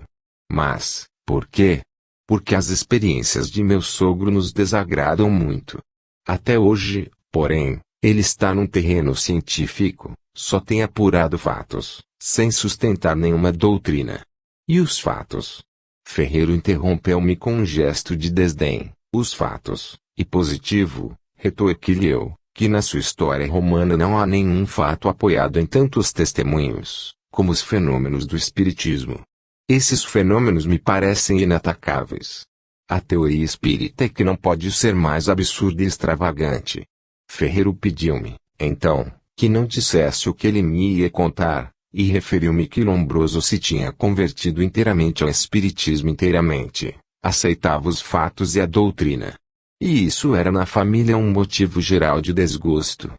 [SPEAKER 1] Mas, por quê? Porque as experiências de meu sogro nos desagradam muito. Até hoje, porém, ele está num terreno científico, só tem apurado fatos, sem sustentar nenhuma doutrina. E os fatos? Ferrero interrompeu-me com um gesto de desdém. Os fatos, e positivo, retorqui-lhe eu, que na sua história romana não há nenhum fato apoiado em tantos testemunhos, como os fenômenos do espiritismo. Esses fenômenos me parecem inatacáveis. A teoria espírita é que não pode ser mais absurda e extravagante. Ferrero pediu-me, então, que não dissesse o que ele me ia contar, e referiu-me que Lombroso se tinha convertido inteiramente ao espiritismo inteiramente, aceitava os fatos e a doutrina. E isso era na família um motivo geral de desgosto.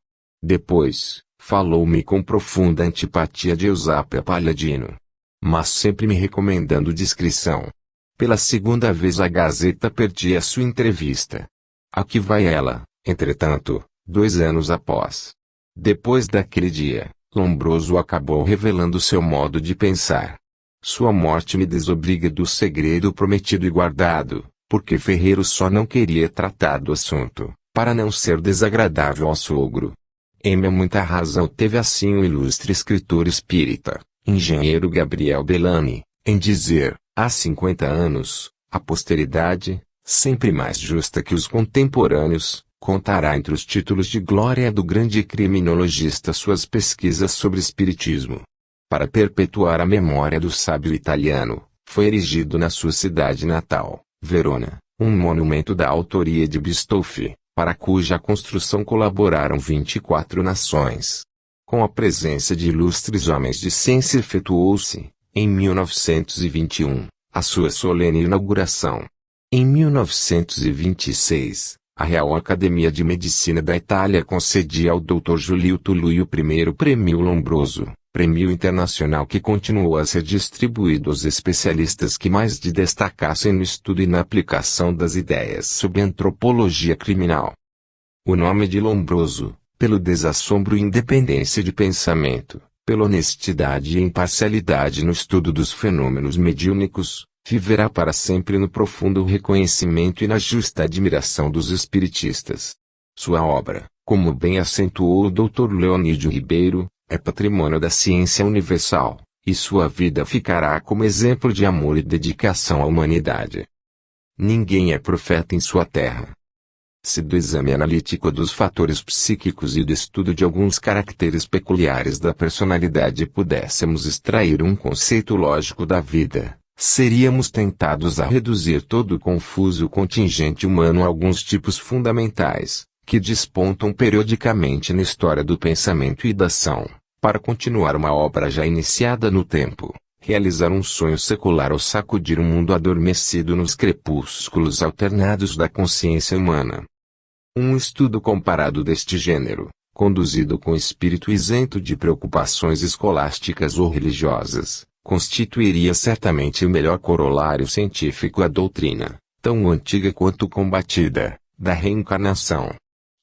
[SPEAKER 1] Depois, falou-me com profunda antipatia de Eusapia Palladino, mas sempre me recomendando discrição. Pela segunda vez a Gazeta perdia sua entrevista. Aqui vai ela, entretanto, 2 anos após. Depois daquele dia, Lombroso acabou revelando seu modo de pensar. Sua morte me desobriga do segredo prometido e guardado, porque Ferrero só não queria tratar do assunto, para não ser desagradável ao sogro. Muita razão teve assim o ilustre escritor espírita, engenheiro Gabriel Bellamy, em dizer, há 50 anos, a posteridade, sempre mais justa que os contemporâneos, contará entre os títulos de glória do grande criminologista suas pesquisas sobre espiritismo. Para perpetuar a memória do sábio italiano, foi erigido na sua cidade natal, Verona, um monumento da autoria de Bistolfi, para cuja construção colaboraram 24 nações. Com a presença de ilustres homens de ciência efetuou-se, em 1921, a sua solene inauguração. Em 1926, a Real Academia de Medicina da Itália concedia ao Dr. Giulio Tullio I o Prêmio Lombroso, prêmio internacional que continuou a ser distribuído aos especialistas que mais se destacassem no estudo e na aplicação das ideias sobre antropologia criminal. O nome de Lombroso, pelo desassombro e independência de pensamento, pela honestidade e imparcialidade no estudo dos fenômenos mediúnicos, viverá para sempre no profundo reconhecimento e na justa admiração dos espiritistas. Sua obra, como bem acentuou o Dr. Leonídio Ribeiro, é patrimônio da ciência universal, e sua vida ficará como exemplo de amor e dedicação à humanidade. Ninguém é profeta em sua terra. Se do exame analítico dos fatores psíquicos e do estudo de alguns caracteres peculiares da personalidade pudéssemos extrair um conceito lógico da vida, seríamos tentados a reduzir todo o confuso contingente humano a alguns tipos fundamentais, que despontam periodicamente na história do pensamento e da ação, para continuar uma obra já iniciada no tempo, realizar um sonho secular ou sacudir um mundo adormecido nos crepúsculos alternados da consciência humana. Um estudo comparado deste gênero, conduzido com espírito isento de preocupações escolásticas ou religiosas, constituiria certamente o melhor corolário científico à doutrina, tão antiga quanto combatida, da reencarnação.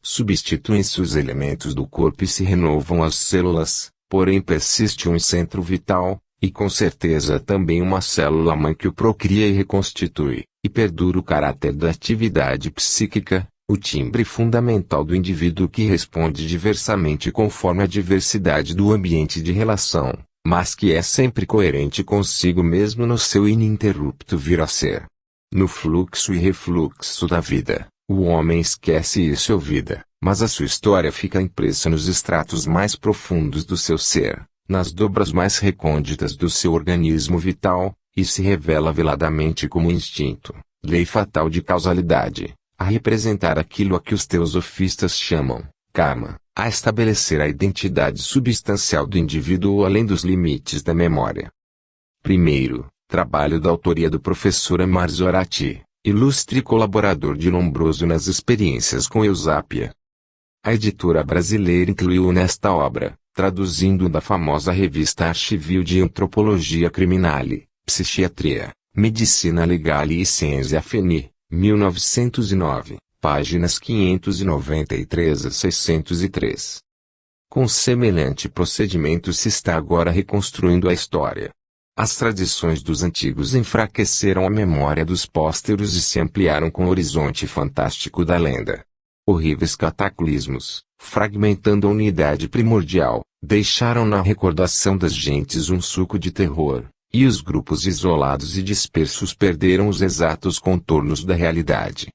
[SPEAKER 1] Substituem-se os elementos do corpo e se renovam as células, porém persiste um centro vital, e com certeza também uma célula-mãe que o procria e reconstitui, e perdura o caráter da atividade psíquica, o timbre fundamental do indivíduo que responde diversamente conforme a diversidade do ambiente de relação, mas que é sempre coerente consigo mesmo no seu ininterrupto vir a ser. No fluxo e refluxo da vida, o homem esquece isso ou vida, mas a sua história fica impressa nos estratos mais profundos do seu ser, nas dobras mais recônditas do seu organismo vital, e se revela veladamente como instinto, lei fatal de causalidade, a representar aquilo a que os teosofistas chamam karma, a estabelecer a identidade substancial do indivíduo além dos limites da memória. Primeiro, trabalho da autoria do professor Amar Zorati, ilustre colaborador de Lombroso nas experiências com Eusápia. A editora brasileira incluiu nesta obra, traduzindo da famosa revista Archivio de Antropologia Criminale, Psiquiatria, Medicina Legale e Scienza Feni, 1909, páginas 593 a 603. Com semelhante procedimento se está agora reconstruindo a história. As tradições dos antigos enfraqueceram a memória dos pósteros e se ampliaram com o horizonte fantástico da lenda. Horríveis cataclismos, fragmentando a unidade primordial, deixaram na recordação das gentes um suco de terror, e os grupos isolados e dispersos perderam os exatos contornos da realidade.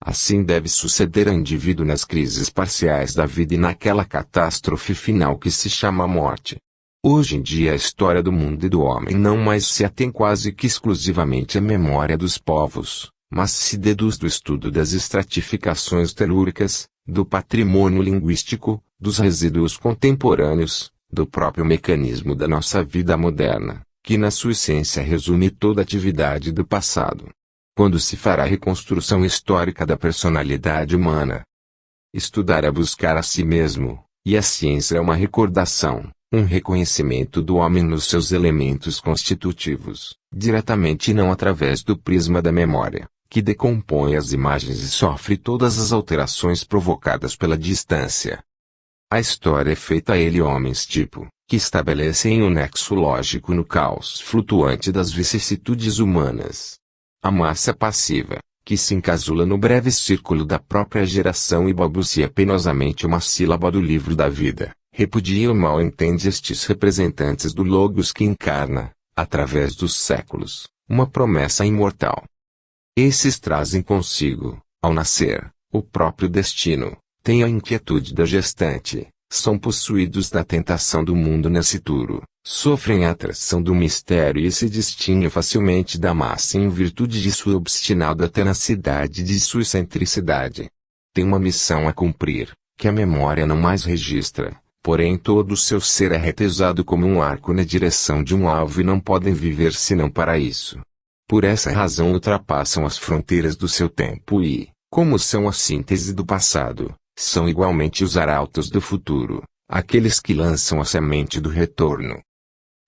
[SPEAKER 1] Assim deve suceder ao indivíduo nas crises parciais da vida e naquela catástrofe final que se chama morte. Hoje em dia a história do mundo e do homem não mais se atém quase que exclusivamente à memória dos povos, mas se deduz do estudo das estratificações telúricas, do patrimônio linguístico, dos resíduos contemporâneos, do próprio mecanismo da nossa vida moderna, que na sua essência resume toda a atividade do passado. Quando se fará a reconstrução histórica da personalidade humana? Estudar é buscar a si mesmo, e a ciência é uma recordação, um reconhecimento do homem nos seus elementos constitutivos, diretamente e não através do prisma da memória, que decompõe as imagens e sofre todas as alterações provocadas pela distância. A história é feita a ele homens tipo, que estabelecem um nexo lógico no caos flutuante das vicissitudes humanas. A massa passiva, que se encasula no breve círculo da própria geração e balbucia penosamente uma sílaba do livro da vida, repudia ou mal entende estes representantes do Logos que encarna, através dos séculos, uma promessa imortal. Esses trazem consigo, ao nascer, o próprio destino, têm a inquietude da gestante, são possuídos da tentação do mundo nascituro, sofrem a atração do mistério e se distinguem facilmente da massa em virtude de sua obstinada tenacidade e de sua excentricidade. Tem uma missão a cumprir, que a memória não mais registra, porém todo o seu ser é retesado como um arco na direção de um alvo e não podem viver senão para isso. Por essa razão ultrapassam as fronteiras do seu tempo e, como são a síntese do passado, são igualmente os arautos do futuro, aqueles que lançam a semente do retorno.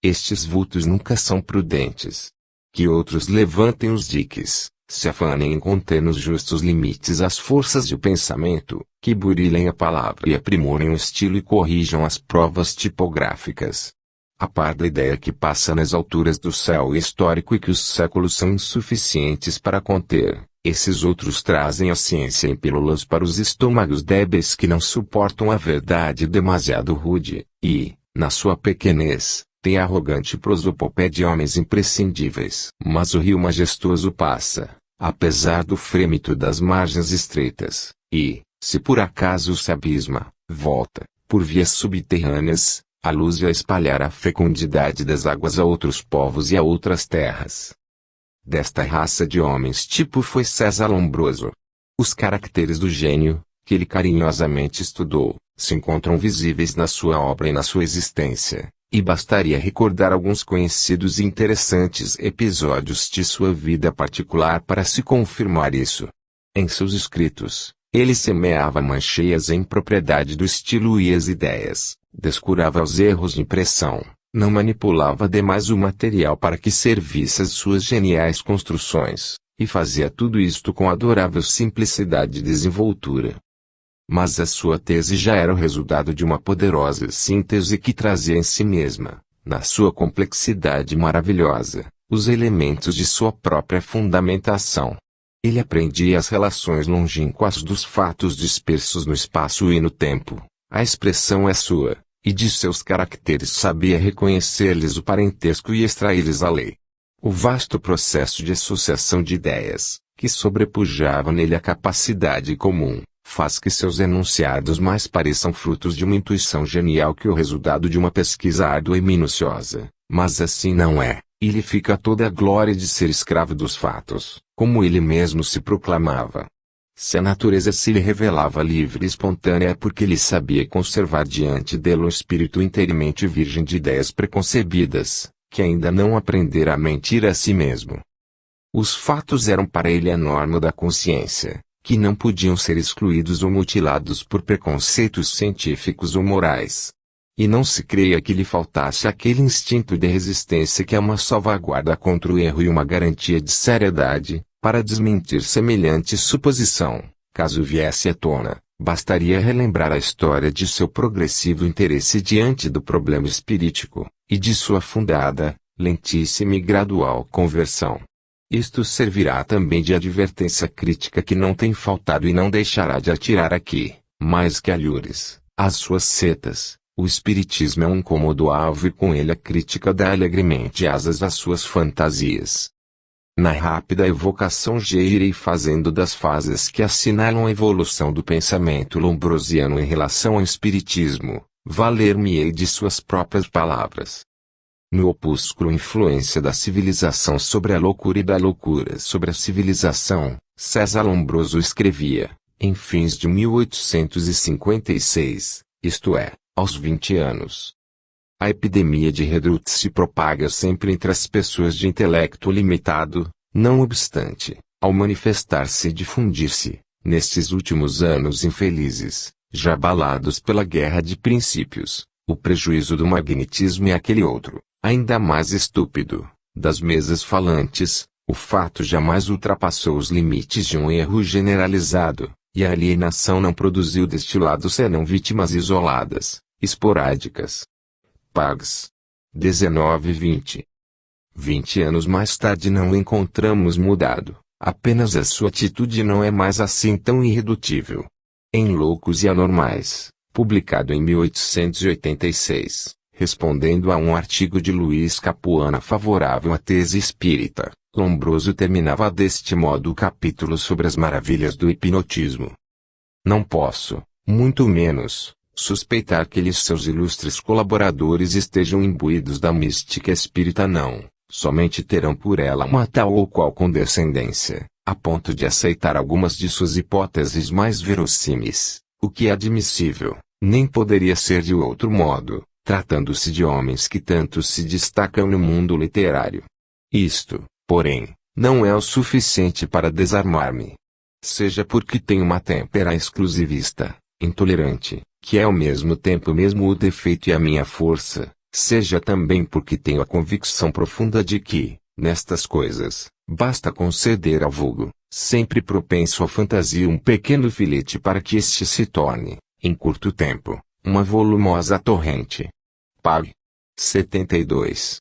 [SPEAKER 1] Estes vultos nunca são prudentes. Que outros levantem os diques, se afanem em conter nos justos limites as forças de pensamento, que burilem a palavra e aprimorem o estilo e corrijam as provas tipográficas. A par da ideia que passa nas alturas do céu histórico e que os séculos são insuficientes para conter, esses outros trazem a ciência em pílulas para os estômagos débeis que não suportam a verdade demasiado rude, e, na sua pequenez, tem a arrogante prosopopé de homens imprescindíveis. Mas o rio majestoso passa, apesar do frêmito das margens estreitas, e, se por acaso se abisma, volta, por vias subterrâneas, a luz e a espalhar a fecundidade das águas a outros povos e a outras terras. Desta raça de homens tipo foi César Lombroso. Os caracteres do gênio, que ele carinhosamente estudou, se encontram visíveis na sua obra e na sua existência, e bastaria recordar alguns conhecidos e interessantes episódios de sua vida particular para se confirmar isso. Em seus escritos, ele semeava mancheias em propriedade do estilo e as ideias, descurava os erros de impressão, não manipulava demais o material para que servisse as suas geniais construções, e fazia tudo isto com adorável simplicidade e desenvoltura. Mas a sua tese já era o resultado de uma poderosa síntese que trazia em si mesma, na sua complexidade maravilhosa, os elementos de sua própria fundamentação. Ele aprendia as relações longínquas dos fatos dispersos no espaço e no tempo, a expressão é sua, e de seus caracteres sabia reconhecer-lhes o parentesco e extrair-lhes a lei. O vasto processo de associação de ideias, que sobrepujava nele a capacidade comum, faz que seus enunciados mais pareçam frutos de uma intuição genial que o resultado de uma pesquisa árdua e minuciosa, mas assim não é, e lhe fica toda a glória de ser escravo dos fatos, como ele mesmo se proclamava. Se a natureza se lhe revelava livre e espontânea é porque ele sabia conservar diante dele um espírito inteiramente virgem de ideias preconcebidas, que ainda não aprendera a mentir a si mesmo. Os fatos eram para ele a norma da consciência, que não podiam ser excluídos ou mutilados por preconceitos científicos ou morais. E não se creia que lhe faltasse aquele instinto de resistência que é uma salvaguarda contra o erro e uma garantia de seriedade, para desmentir semelhante suposição, caso viesse à tona, bastaria relembrar a história de seu progressivo interesse diante do problema espirítico, e de sua fundada, lentíssima e gradual conversão. Isto servirá também de advertência crítica que não tem faltado e não deixará de atirar aqui, mais que alhures, as suas setas. O espiritismo é um cômodo alvo e com ele a crítica dá alegremente asas às suas fantasias. Na rápida evocação irei fazendo das fases que assinalam a evolução do pensamento lombrosiano em relação ao espiritismo, valer-me-ei de suas próprias palavras. No opúsculo Influência da Civilização sobre a Loucura e da Loucura sobre a Civilização, César Lombroso escrevia, em fins de 1856, isto é, aos 20 anos. A epidemia de Redruth se propaga sempre entre as pessoas de intelecto limitado, não obstante, ao manifestar-se e difundir-se, nestes últimos anos infelizes, já abalados pela guerra de princípios, o prejuízo do magnetismo e aquele outro, ainda mais estúpido, das mesas falantes, o fato jamais ultrapassou os limites de um erro generalizado, e a alienação não produziu deste lado senão vítimas isoladas, esporádicas. Pags. 19-20. 20 anos mais tarde não o encontramos mudado, apenas a sua atitude não é mais assim tão irredutível. Em Loucos e Anormais, publicado em 1886, respondendo a um artigo de Luiz Capuana favorável à tese espírita, Lombroso terminava deste modo o capítulo sobre as maravilhas do hipnotismo. Não posso, muito menos, suspeitar que eles seus ilustres colaboradores estejam imbuídos da mística espírita não, somente terão por ela uma tal ou qual condescendência, a ponto de aceitar algumas de suas hipóteses mais verossímeis, o que é admissível, nem poderia ser de outro modo, tratando-se de homens que tanto se destacam no mundo literário. Isto, porém, não é o suficiente para desarmar-me. Seja porque tenho uma têmpera exclusivista, intolerante, que é ao mesmo tempo mesmo o defeito e a minha força, seja também porque tenho a convicção profunda de que, nestas coisas, basta conceder ao vulgo, sempre propenso à fantasia, um pequeno filete para que este se torne, em curto tempo, uma volumosa torrente. Pag. 72.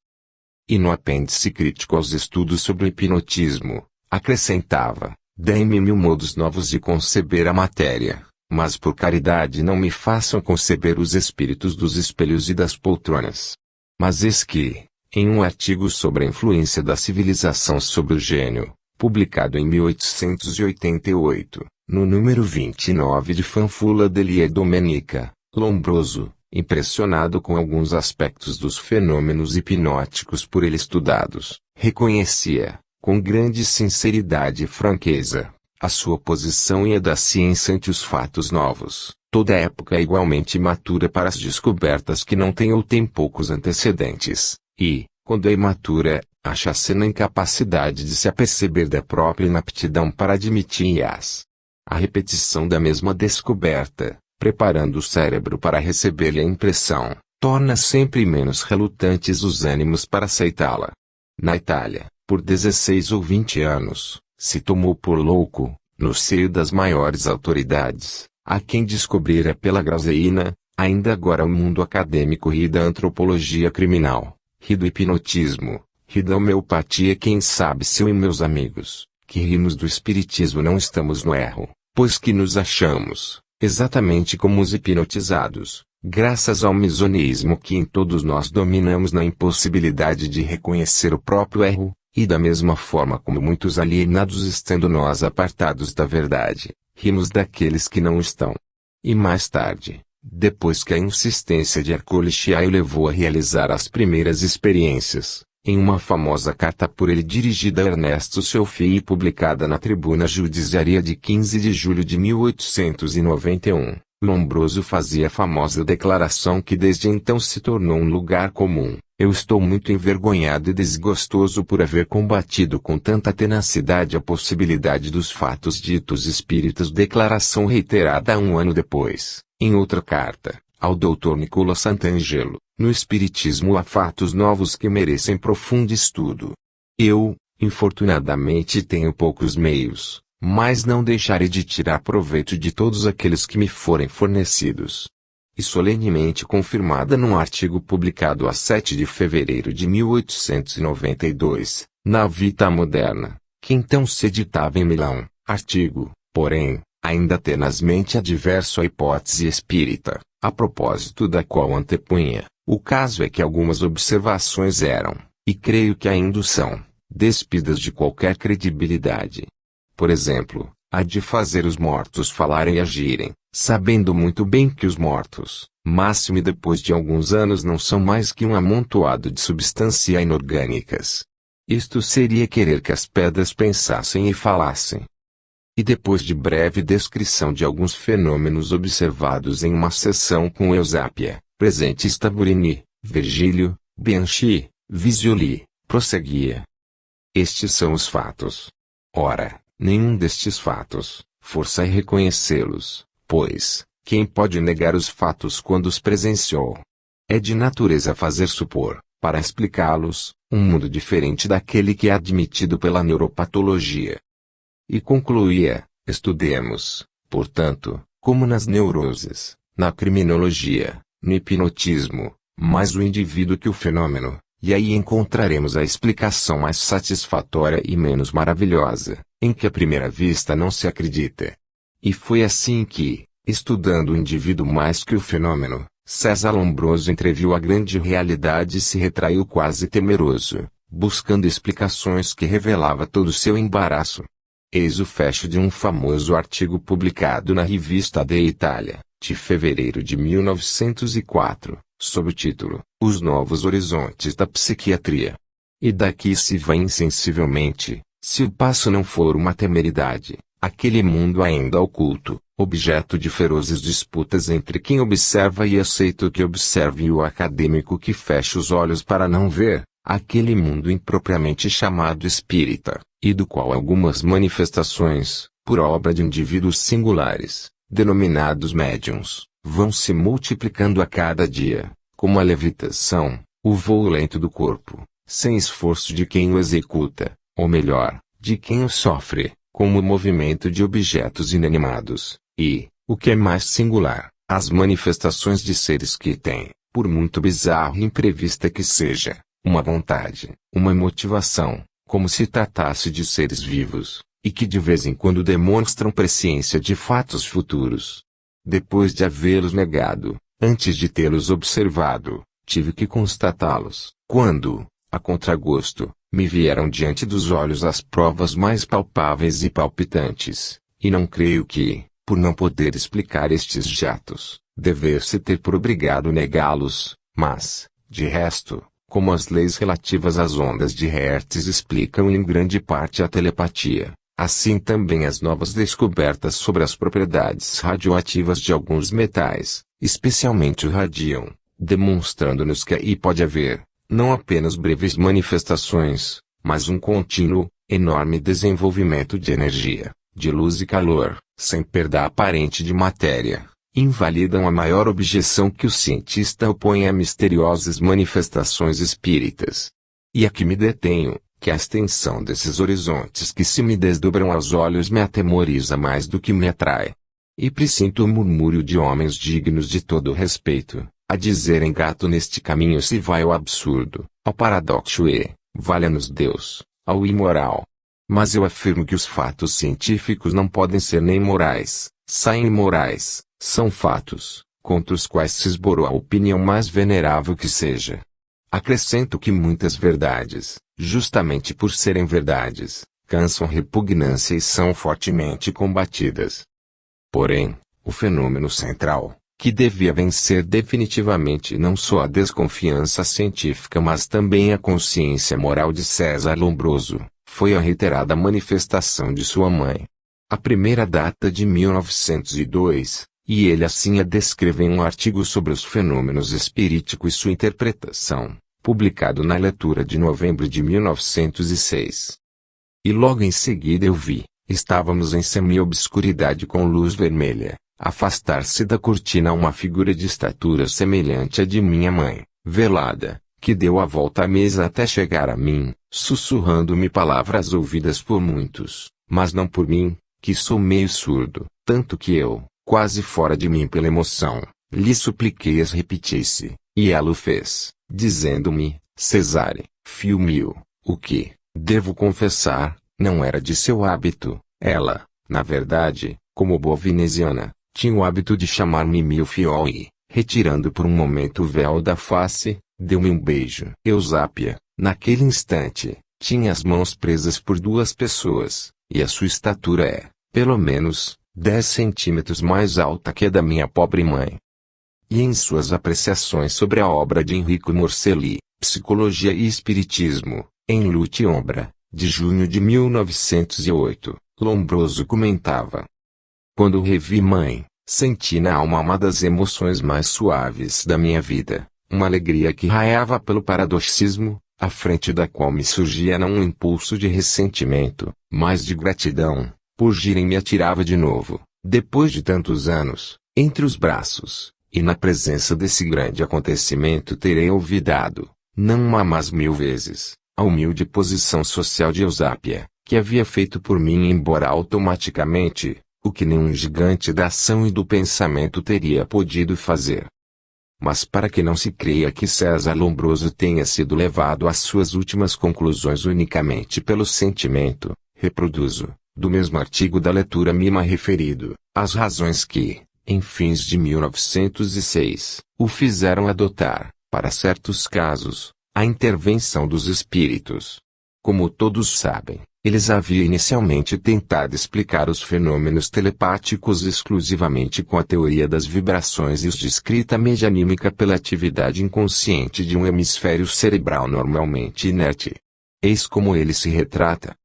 [SPEAKER 1] E no apêndice crítico aos estudos sobre o hipnotismo, acrescentava: dêem-me 1000 modos novos de conceber a matéria, mas por caridade não me façam conceber os espíritos dos espelhos e das poltronas. Mas eis que, em um artigo sobre a influência da civilização sobre o gênio, publicado em 1888, no número 29 de Fanfula degli Domenica, Lombroso, impressionado com alguns aspectos dos fenômenos hipnóticos por ele estudados, reconhecia, com grande sinceridade e franqueza, a sua posição e a da ciência ante os fatos novos. Toda época é igualmente imatura para as descobertas que não têm ou têm poucos antecedentes, e, quando é imatura, acha-se na incapacidade de se aperceber da própria inaptidão para admitir-as. A repetição da mesma descoberta, preparando o cérebro para receber-lhe a impressão, torna sempre menos relutantes os ânimos para aceitá-la. Na Itália, por 16 ou 20 anos, se tomou por louco, no seio das maiores autoridades, a quem descobrira pela graseína, ainda agora o mundo acadêmico ri da antropologia criminal, ri do hipnotismo, ri da homeopatia. Quem sabe se eu e meus amigos, que rimos do espiritismo, não estamos no erro, pois que nos achamos, exatamente como os hipnotizados, graças ao misonismo que em todos nós dominamos, na impossibilidade de reconhecer o próprio erro, e da mesma forma como muitos alienados, estando nós apartados da verdade, rimos daqueles que não estão. E mais tarde, depois que a insistência de Ercole o levou a realizar as primeiras experiências, em uma famosa carta por ele dirigida a Ernesto Seuffi e publicada na Tribuna Judiciária de 15 de julho de 1891, Lombroso fazia a famosa declaração que desde então se tornou um lugar comum: eu estou muito envergonhado e desgostoso por haver combatido com tanta tenacidade a possibilidade dos fatos ditos espíritas. Declaração reiterada 1 ano depois, em outra carta, ao Dr. Nicola Santangelo: no Espiritismo há fatos novos que merecem profundo estudo. Eu, infortunadamente, tenho poucos meios, mas não deixarei de tirar proveito de todos aqueles que me forem fornecidos. E solenemente confirmada num artigo publicado a 7 de fevereiro de 1892, na Vita Moderna, que então se editava em Milão, artigo, porém, ainda tenazmente adverso à hipótese espírita, a propósito da qual antepunha: o caso é que algumas observações eram, e creio que ainda são, despidas de qualquer credibilidade. Por exemplo, a de fazer os mortos falarem e agirem, sabendo muito bem que os mortos, máxime depois de alguns anos, não são mais que um amontoado de substâncias inorgânicas. Isto seria querer que as pedras pensassem e falassem. E depois de breve descrição de alguns fenômenos observados em uma sessão com Eusápia, presente Taburini, Virgílio, Bianchi, Visioli, prosseguia: estes são os fatos. Ora, nenhum destes fatos, força é reconhecê-los, pois, quem pode negar os fatos quando os presenciou? É de natureza fazer supor, para explicá-los, um mundo diferente daquele que é admitido pela neuropatologia. E concluía: estudemos, portanto, como nas neuroses, na criminologia, no hipnotismo, mais o indivíduo que o fenômeno, e aí encontraremos a explicação mais satisfatória e menos maravilhosa, em que à primeira vista não se acredita. E foi assim que, estudando o indivíduo mais que o fenômeno, César Lombroso entreviu a grande realidade e se retraiu quase temeroso, buscando explicações que revelava todo o seu embaraço. Eis o fecho de um famoso artigo publicado na Revista de Itália, de fevereiro de 1904, sob o título: Os Novos Horizontes da Psiquiatria. E daqui se vai insensivelmente, Se o passo não for uma temeridade, aquele mundo ainda oculto, objeto de ferozes disputas entre quem observa e aceita o que observa e o acadêmico que fecha os olhos para não ver, aquele mundo impropriamente chamado espírita, e do qual algumas manifestações, por obra de indivíduos singulares, denominados médiuns, vão se multiplicando a cada dia, como a levitação, o voo lento do corpo, sem esforço de quem o executa, ou melhor, de quem o sofre, como o movimento de objetos inanimados, e, o que é mais singular, as manifestações de seres que têm, por muito bizarro e imprevista que seja, uma vontade, uma motivação, como se tratasse de seres vivos, e que de vez em quando demonstram presciência de fatos futuros. Depois de havê-los negado, antes de tê-los observado, tive que constatá-los, quando, a contragosto, me vieram diante dos olhos as provas mais palpáveis e palpitantes, e não creio que, por não poder explicar estes jatos, devesse ter por obrigado negá-los, mas, de resto, como as leis relativas às ondas de Hertz explicam em grande parte a telepatia, assim também as novas descobertas sobre as propriedades radioativas de alguns metais, especialmente o rádion, demonstrando-nos que aí pode haver, não apenas breves manifestações, mas um contínuo, enorme desenvolvimento de energia, de luz e calor, sem perda aparente de matéria, invalidam a maior objeção que o cientista opõe a misteriosas manifestações espíritas. E aqui me detenho, que a extensão desses horizontes que se me desdobram aos olhos me atemoriza mais do que me atrai. E presinto o murmúrio de homens dignos de todo respeito, a dizerem gato neste caminho se vai ao absurdo, ao paradoxo e, valha-nos Deus, ao imoral. Mas eu afirmo que os fatos científicos não podem ser nem morais, saem imorais, são fatos, contra os quais se esborou a opinião mais venerável que seja. Acrescento que muitas verdades, justamente por serem verdades, cansam repugnância e são fortemente combatidas. Porém, o fenômeno central, que devia vencer definitivamente não só a desconfiança científica mas também a consciência moral de César Lombroso, foi a reiterada manifestação de sua mãe. A primeira data de 1902, e ele assim a descreve em um artigo sobre os fenômenos espiríticos e sua interpretação, publicado na leitura de novembro de 1906. E logo em seguida eu vi, estávamos em semi-obscuridade com luz vermelha, afastar-se da cortina uma figura de estatura semelhante à de minha mãe, velada, que deu a volta à mesa até chegar a mim, sussurrando-me palavras ouvidas por muitos, mas não por mim, que sou meio surdo, tanto que eu, quase fora de mim pela emoção, lhe supliquei as repetisse, e ela o fez, dizendo-me, Cesare, fio mio, o que, devo confessar, não era de seu hábito. Ela, na verdade, como boa veneziana, tinha o hábito de chamar-me mio fiol e, retirando por um momento o véu da face, deu-me um beijo. Eusápia, naquele instante, tinha as mãos presas por duas pessoas, e a sua estatura é, pelo menos, 10 centímetros mais alta que a da minha pobre mãe. E em suas apreciações sobre a obra de Enrico Morselli, Psicologia e Espiritismo, em Lute e Ombra, de junho de 1908, Lombroso comentava: quando revi mãe, senti na alma uma das emoções mais suaves da minha vida, uma alegria que raiava pelo paradoxismo, à frente da qual me surgia não um impulso de ressentimento, mas de gratidão, por girem me atirava de novo, depois de tantos anos, entre os braços, e na presença desse grande acontecimento terei olvidado, não uma mas 1000 vezes, a humilde posição social de Eusápia, que havia feito por mim embora automaticamente, o que nenhum gigante da ação e do pensamento teria podido fazer. Mas para que não se creia que César Lombroso tenha sido levado às suas últimas conclusões unicamente pelo sentimento, reproduzo, do mesmo artigo da leitura mima referido, as razões que, em fins de 1906, o fizeram adotar, para certos casos, a intervenção dos espíritos. Como todos sabem, eles haviam inicialmente tentado explicar os fenômenos telepáticos exclusivamente com a teoria das vibrações e os de escrita medianímica pela atividade inconsciente de um hemisfério cerebral normalmente inerte. Eis como ele se retrata.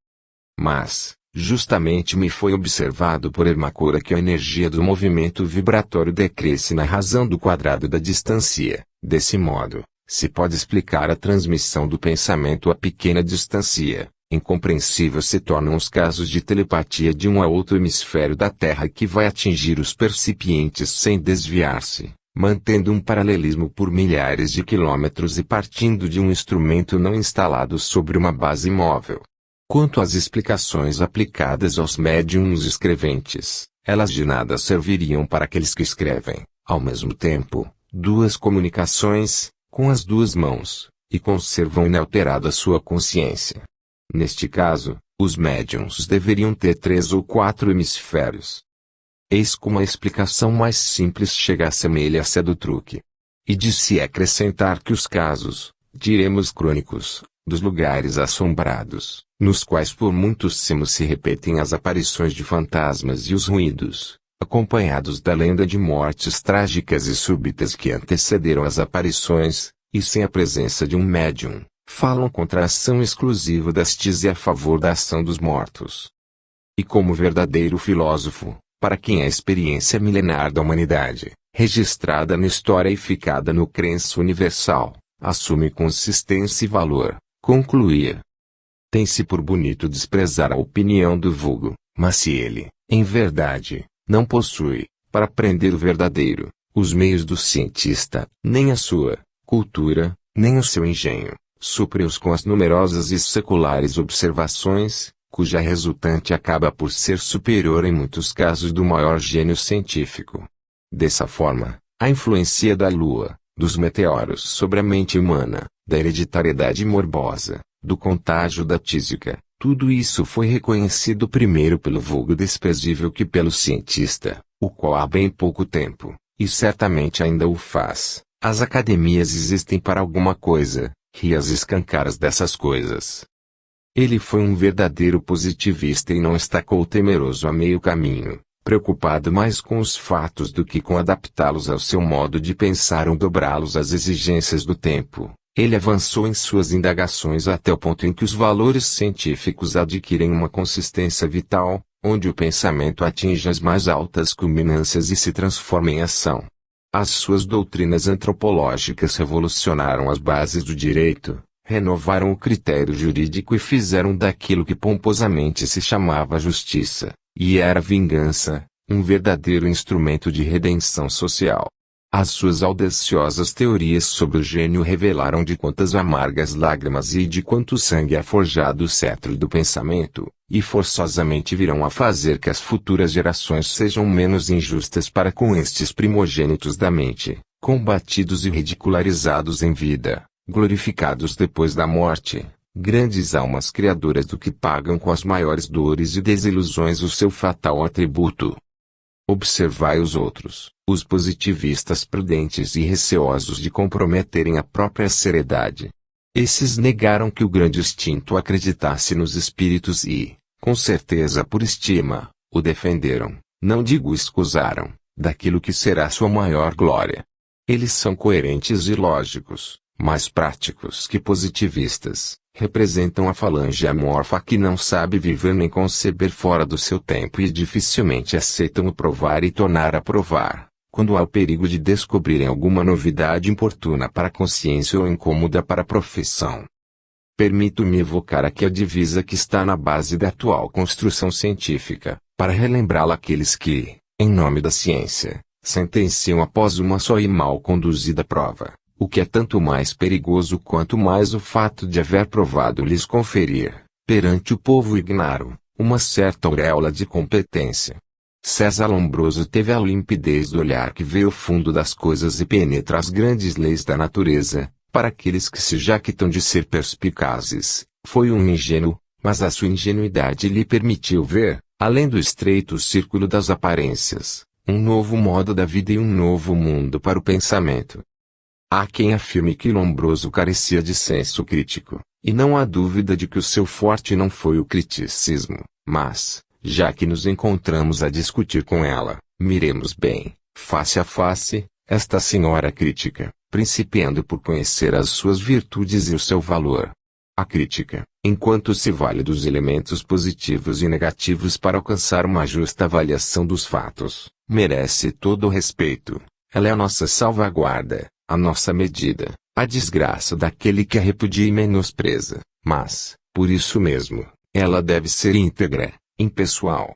[SPEAKER 1] Mas, justamente me foi observado por Hermacora que a energia do movimento vibratório decresce na razão do quadrado da distância. Desse modo, se pode explicar a transmissão do pensamento a pequena distância. Incompreensível se tornam os casos de telepatia de um a outro hemisfério da Terra que vai atingir os percipientes sem desviar-se, mantendo um paralelismo por milhares de quilômetros e partindo de um instrumento não instalado sobre uma base móvel. Quanto às explicações aplicadas aos médiums escreventes, elas de nada serviriam para aqueles que escrevem, ao mesmo tempo, duas comunicações, com as duas mãos, e conservam inalterada sua consciência. Neste caso, os médiums deveriam ter 3 ou 4 hemisférios. Eis como a explicação mais simples chega à semelhança do truque. E de se acrescentar que os casos, diremos crônicos, dos lugares assombrados, nos quais por muitos séculos se repetem as aparições de fantasmas e os ruídos, acompanhados da lenda de mortes trágicas e súbitas que antecederam as aparições, e sem a presença de um médium, falam contra a ação exclusiva das TIs e a favor da ação dos mortos. E como verdadeiro filósofo, para quem a experiência milenar da humanidade, registrada na história e ficada no crença universal, assume consistência e valor, concluía. Tem-se por bonito desprezar a opinião do vulgo, mas se ele, em verdade, não possui, para aprender o verdadeiro, os meios do cientista, nem a sua cultura, nem o seu engenho, supre-os com as numerosas e seculares observações, cuja resultante acaba por ser superior em muitos casos do maior gênio científico. Dessa forma, a influência da Lua, dos meteoros sobre a mente humana, da hereditariedade morbosa, do contágio da tísica, tudo isso foi reconhecido primeiro pelo vulgo desprezível que pelo cientista, o qual há bem pouco tempo, e certamente ainda o faz. As academias existem para alguma coisa, e as escancaras dessas coisas. Ele foi um verdadeiro positivista e não estacou temeroso a meio caminho, preocupado mais com os fatos do que com adaptá-los ao seu modo de pensar ou dobrá-los às exigências do tempo. Ele avançou em suas indagações até o ponto em que os valores científicos adquirem uma consistência vital, onde o pensamento atinge as mais altas culminâncias e se transforma em ação. As suas doutrinas antropológicas revolucionaram as bases do direito, renovaram o critério jurídico e fizeram daquilo que pomposamente se chamava justiça, e era vingança, um verdadeiro instrumento de redenção social. As suas audaciosas teorias sobre o gênio revelaram de quantas amargas lágrimas e de quanto sangue é forjado o cetro do pensamento, e forçosamente virão a fazer que as futuras gerações sejam menos injustas para com estes primogênitos da mente, combatidos e ridicularizados em vida, glorificados depois da morte, grandes almas criadoras do que pagam com as maiores dores e desilusões o seu fatal atributo. Observai os outros, os positivistas prudentes e receosos de comprometerem a própria seriedade. Esses negaram que o grande instinto acreditasse nos espíritos e, com certeza por estima, o defenderam, não digo escusaram, daquilo que será sua maior glória. Eles são coerentes e lógicos, mais práticos que positivistas, representam a falange amorfa que não sabe viver nem conceber fora do seu tempo e dificilmente aceitam o provar e tornar a provar, quando há o perigo de descobrirem alguma novidade importuna para a consciência ou incômoda para a profissão. Permito-me evocar aqui a divisa que está na base da atual construção científica, para relembrá-la àqueles que, em nome da ciência, sentenciam após uma só e mal conduzida prova, o que é tanto mais perigoso quanto mais o fato de haver provado lhes conferir, perante o povo ignaro, uma certa auréola de competência. César Lombroso teve a limpidez do olhar que vê o fundo das coisas e penetra as grandes leis da natureza. Para aqueles que se jactam de ser perspicazes, foi um ingênuo, mas a sua ingenuidade lhe permitiu ver, além do estreito círculo das aparências, um novo modo da vida e um novo mundo para o pensamento. Há quem afirme que Lombroso carecia de senso crítico, e não há dúvida de que o seu forte não foi o criticismo, mas, já que nos encontramos a discutir com ela, miremos bem, face a face, esta senhora crítica, principiando por conhecer as suas virtudes e o seu valor. A crítica, enquanto se vale dos elementos positivos e negativos para alcançar uma justa avaliação dos fatos, merece todo o respeito. Ela é a nossa salvaguarda, a nossa medida, a desgraça daquele que a repudia e menospreza, mas, por isso mesmo, ela deve ser íntegra, impessoal,